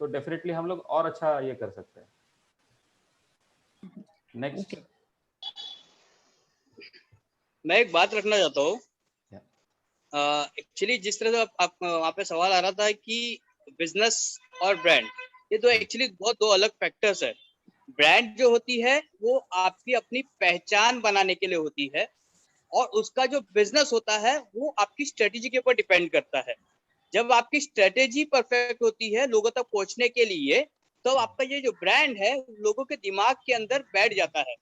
तो डेफिनेटली हम लोग और अच्छा ये कर सकते हैं। नेक्स्ट, मैं एक बात रखना चाहता हूँ। एक्चुअली जिस तरह से आप वहाँ पे सवाल आ रहा था कि बिजनेस और ब्रांड, ये तो एक्चुअली दो अलग फैक्टर्स है। ब्रांड जो होती है वो आपकी अपनी पहचान बनाने के लिए होती है, और उसका जो बिजनेस होता है वो आपकी स्ट्रेटेजी के ऊपर डिपेंड करता है। जब आपकी स्ट्रेटेजी परफेक्ट होती है लोगों तक पहुंचने के लिए, तो आपका ये जो ब्रांड है लोगों के दिमाग के अंदर बैठ जाता है।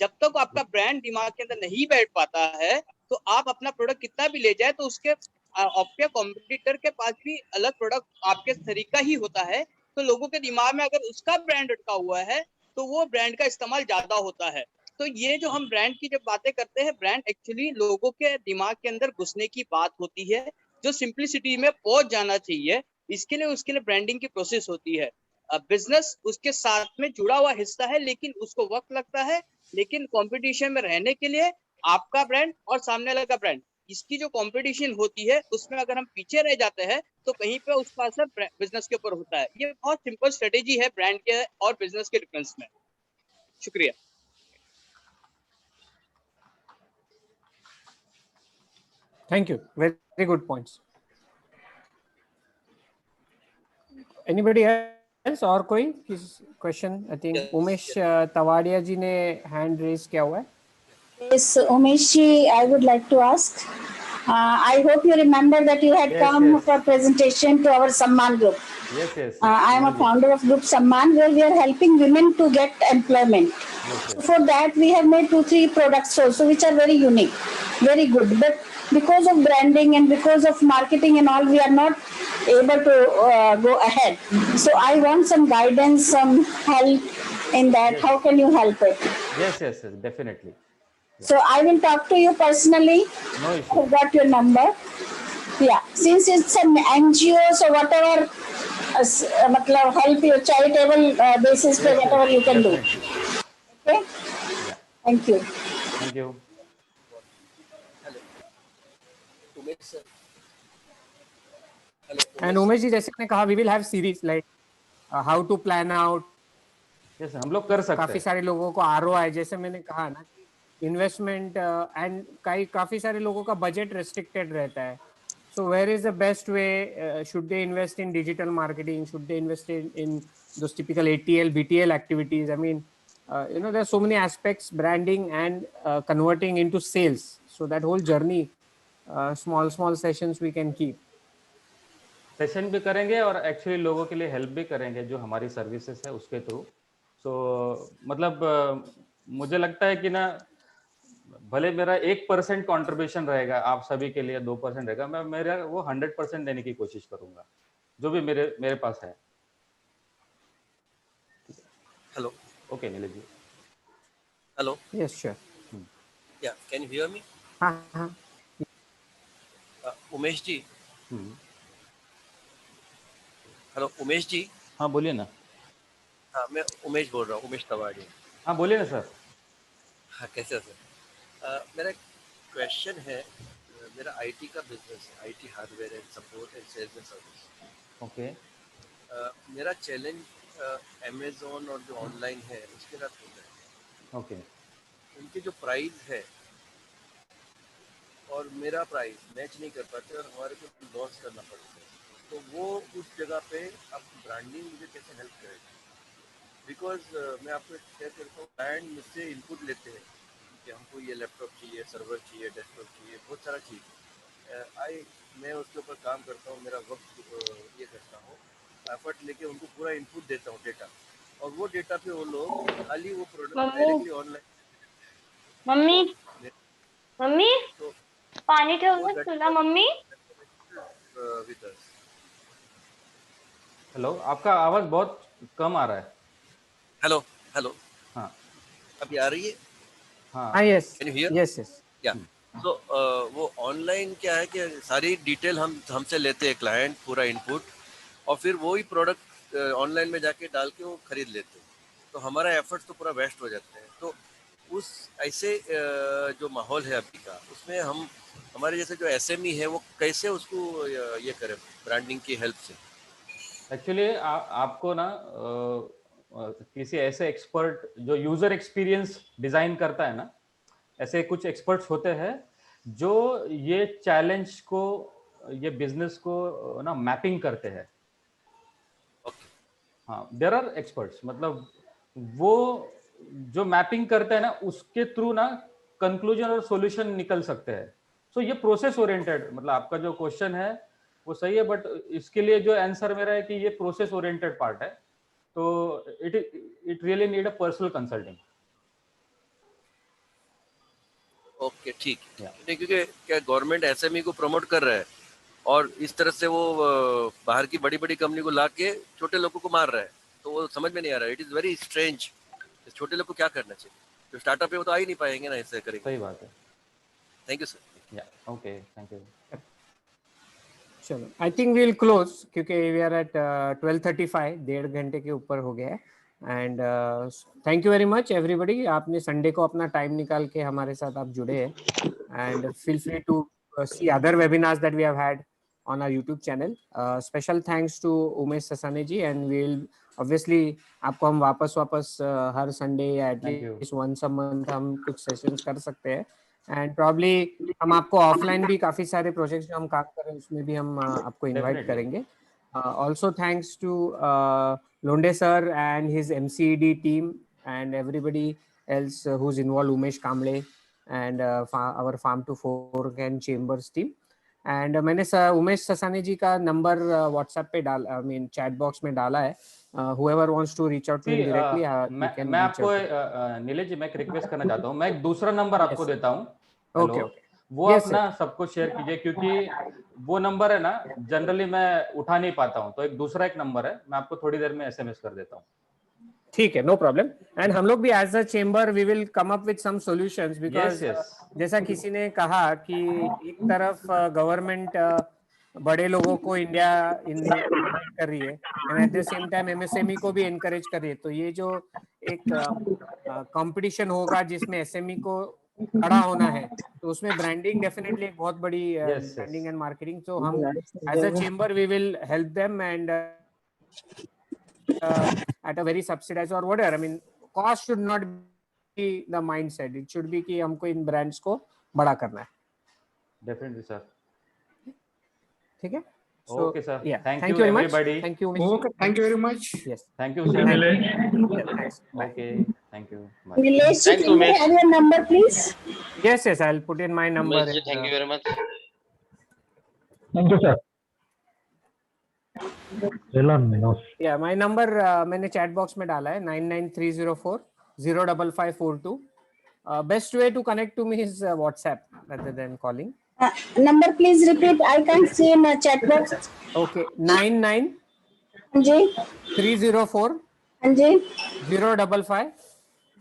जब तक आपका ब्रांड दिमाग के अंदर नहीं बैठ पाता है, तो आप अपना प्रोडक्ट कितना भी ले जाए तो उसके आपके कॉम्पिटिटर के पास भी अलग प्रोडक्ट आपके तरीका ही होता है। तो लोगों के दिमाग में अगर उसका ब्रांड अटका हुआ है तो वो ब्रांड का इस्तेमाल ज्यादा होता है। तो ये जो हम ब्रांड की जब बातें करते हैं, ब्रांड एक्चुअली लोगों के दिमाग के अंदर घुसने की बात होती है, जो सिंप्लिसिटी में पहुंच जाना चाहिए। उसके लिए ब्रांडिंग की प्रोसेस होती है। बिजनेस उसके साथ में जुड़ा हुआ हिस्सा है, लेकिन उसको वक्त लगता है। लेकिन कंपटीशन में रहने के लिए आपका ब्रांड और सामने वाले का ब्रांड, इसकी जो कंपटीशन होती है उसमें अगर हम पीछे रह जाते हैं तो कहीं पे उसका असर बिजनेस के ऊपर होता है। ये बहुत सिंपल स्ट्रेटेजी है ब्रांड के और बिजनेस के डिफरेंस में। शुक्रिया। Thank you. Very good points. Anybody else? और कोई क्वेश्चन? I think उमेश तवाड़िया जी ने हैंड रेज किया हुआ है। Yes, Umesh ji, I would like to ask. I hope you remember that you had come for presentation to our Samman group. Yes. I am a founder of Group Samman, where we are helping women to get employment. For that, we have made 2-3 products also, which are very unique, very good. But because of branding and because of marketing and all, we are not able to go ahead. So I want some guidance, some help in that. How can you help it? Yes, definitely. So I will talk to you personally. No issue. I got your number. Yeah, since it's an NGO, so whatever, मतलब help your charitable basis पे whatever you can do. Okay. Thank you. Thank you. And Umesh ji, जैसे मैंने कहा, we will have series like how to plan out. Yes, हम लोग कर सकते हैं। काफी सारे लोगों को ROI, जैसे मैंने कहा ना, इन्वेस्टमेंट एंड काफी सारे लोगों का बजट रेस्ट्रिक्टेड रहता है. So where is the best way? Should they invest in digital marketing? Should they invest in those typical ATL, BTL activities? I mean, there are so many aspects, branding and converting into sales. So that whole journey, small sessions we can keep. Session भी करेंगे और actually लोगों के लिए help भी करेंगे जो हमारी सर्विसेज है उसके थ्रू. सो मतलब मुझे लगता है कि ना, भले मेरा 1% कंट्रीब्यूशन रहेगा आप सभी के लिए, 2% रहेगा, मैं मेरा वो 100% देने की कोशिश करूंगा जो भी मेरे पास है. हेलो. ओके नीलेश जी. हेलो. Yes sure. या कैन यू हियर मी? हाँ. उमेश जी, हेलो उमेश जी। हाँ बोलिए ना। हाँ मैं उमेश बोल रहा हूँ, उमेश तवाड़ी। हाँ बोलिए ना सर। हाँ कैसे हो सर? मेरा क्वेश्चन है, मेरा आईटी का बिजनेस है, IT hardware and support and sales and service. Okay. मेरा चैलेंज अमेजोन और जो ऑनलाइन है उसके साथ होता है। ओके। उनकी जो प्राइस है और मेरा प्राइस मैच नहीं कर पाते और हमारे को लॉस करना पड़ता है, तो वो उस जगह पे आप ब्रांडिंग मुझे कैसे हेल्प करेगा? बिकॉज मैं आपको शेयर करता हूँ, ब्रांड मुझसे इनपुट लेते हैं कि हमको ये लैपटॉप चाहिए, सर्वर चाहिए, डेस्कटॉप चाहिए, बहुत सारा चीज़। मैं उसके ऊपर काम करता हूँ, मेरा वक्त ये करता हूँ, एफर्ट लेके उनको पूरा इनपुट देता हूँ डेटा, और वो डेटा पे वो लोग खाली वो product directly online. Mummy mummy तो पानी ठेवलं तुला मम्मी। With us. हेलो, आपका आवाज बहुत कम आ रहा है। Hello hello. हाँ अभी आ रही है? हाँ yes can you here? Yes yes. या तो वो ऑनलाइन क्या है कि सारी डिटेल हमसे लेते हैं क्लाइंट, पूरा इनपुट, और फिर वही प्रोडक्ट ऑनलाइन में जाके डाल के वो खरीद लेते हैं, तो हमारा एफर्ट्स तो पूरा वेस्ट हो जाते हैं। तो उस ऐसे जो माहौल है अभी का, उसमें हम हमारे जैसे जो एसएमई है वो कैसे उसको ये करें ब्रांडिंग की हेल्प से? एक्चुअली आपको ना किसी ऐसे एक्सपर्ट जो यूजर एक्सपीरियंस डिजाइन करता है ना, ऐसे कुछ एक्सपर्ट्स होते हैं जो ये चैलेंज को, ये बिजनेस को ना मैपिंग करते हैं। हाँ, देयर आर एक्सपर्ट्स, मतलब वो जो मैपिंग करते हैं ना, उसके थ्रू ना कंक्लूजन और सॉल्यूशन निकल सकते हैं। सो ये प्रोसेस ओरिएंटेड, मतलब आपका जो क्वेश्चन है वो सही है, बट इसके लिए जो आंसर मेरा है कि ये प्रोसेस ओरिएंटेड पार्ट है, तो it really need a personal consulting. Okay ठीक है, क्योंकि क्या गवर्नमेंट एसएमई को प्रमोट कर रहा है और इस तरह से वो बाहर की बड़ी बड़ी कंपनी को लाके छोटे लोगों को मार रहा है, तो वो समझ में नहीं आ रहा है। It is very strange. छोटे लोग को क्या करना चाहिए? जो स्टार्टअप है वो तो आ ही नहीं पाएंगे ना, ऐसे करेंगे। सही बात है। Thank you sir. या ओके, थैंक यू। चलो, I think we will close, क्योंकि वी आर एट 12:35, 1.5 घंटे के ऊपर हो गया है। And thank you very much everybody, आपने संडे को अपना टाइम निकाल के हमारे साथ आप जुड़े हैं। And feel free to see other webinars that we have had on our YouTube channel. Special thanks to Umesh Sasane ji, and we'll obviously आपको हम वापस हर संडे या एटलीस्ट वंस अ मंथ हम कुछ सेशंस कर सकते हैं। एंड प्रॉब्ली हम आपको ऑफलाइन भी काफी सारे प्रोजेक्ट्स जो हम काम कर रहे हैं उसमें भी हम आपको इनवाइट करेंगे। Also thanks to Londe sir and his MCED team and everybody else who's involved, Umesh Kamble and our Farm to Fork and Chambers team. And मैंने उमेश ससाने जी का नंबर व्हाट्सएप पे आई मीन चैट बॉक्स में डाला है। whoever wants to reach out to him directly, मैं आपको नीलेश जी, मैं एक रिक्वेस्ट करना चाहता हूँ, मैं एक दूसरा नंबर आपको देता हूँ। ओके ओके, वो आप ना सबको शेयर कीजिए, क्योंकि वो नंबर है ना जनरली मैं उठा नहीं पाता हूँ, तो एक दूसरा एक नंबर है, मैं आपको थोड़ी देर में SMS कर देता हूँ। ठीक है, नो प्रॉब्लम। एंड हम लोग भी as a chamber we will come up with some solutions, because जैसा किसी ने कहा कि एक तरफ गवर्नमेंट बड़े लोगों को इंडिया इनवाइट कर रही है and at the same time MSME को भी एनकरेज कर रही है, तो ये जो एक कंपटीशन होगा जिसमें SME को खड़ा होना है, तो उसमें ब्रांडिंग डेफिनेटली एक बहुत बड़ी ब्रांडिंग एंड मार्केटिंग, तो हम as a chamber we will help them and at a very subsidized or whatever. I mean, cost should not be the mindset. It should be कि हमको इन brands को बड़ा करना है। Definitely sir. ठीक है? So, okay sir. Yeah. Thank you everybody. Thank you. Okay. Thank you very much. Yes. Thank you sir. Yeah, thanks. Okay. Thank you. Nilesh, can I have your number, please? Yes, yes. I'll put in my number. Thank you very much. Thank you, sir. Yeah, my number मैंने chat box में डाला है 9930405542. Best way to connect to me is WhatsApp rather than calling. Number please repeat. I can't see in a chat box. Okay, 99 ji 304 ji 055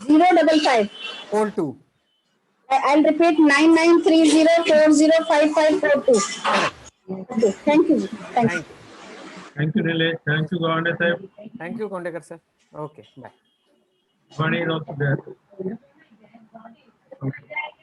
055 42. I'll repeat 9930405542. Okay, thank you. Thank you. Thank you, Nilesh. Thank you, Gawande sir. Thank you, Kondekar sir. Okay, bye. Vani is also there. Okay.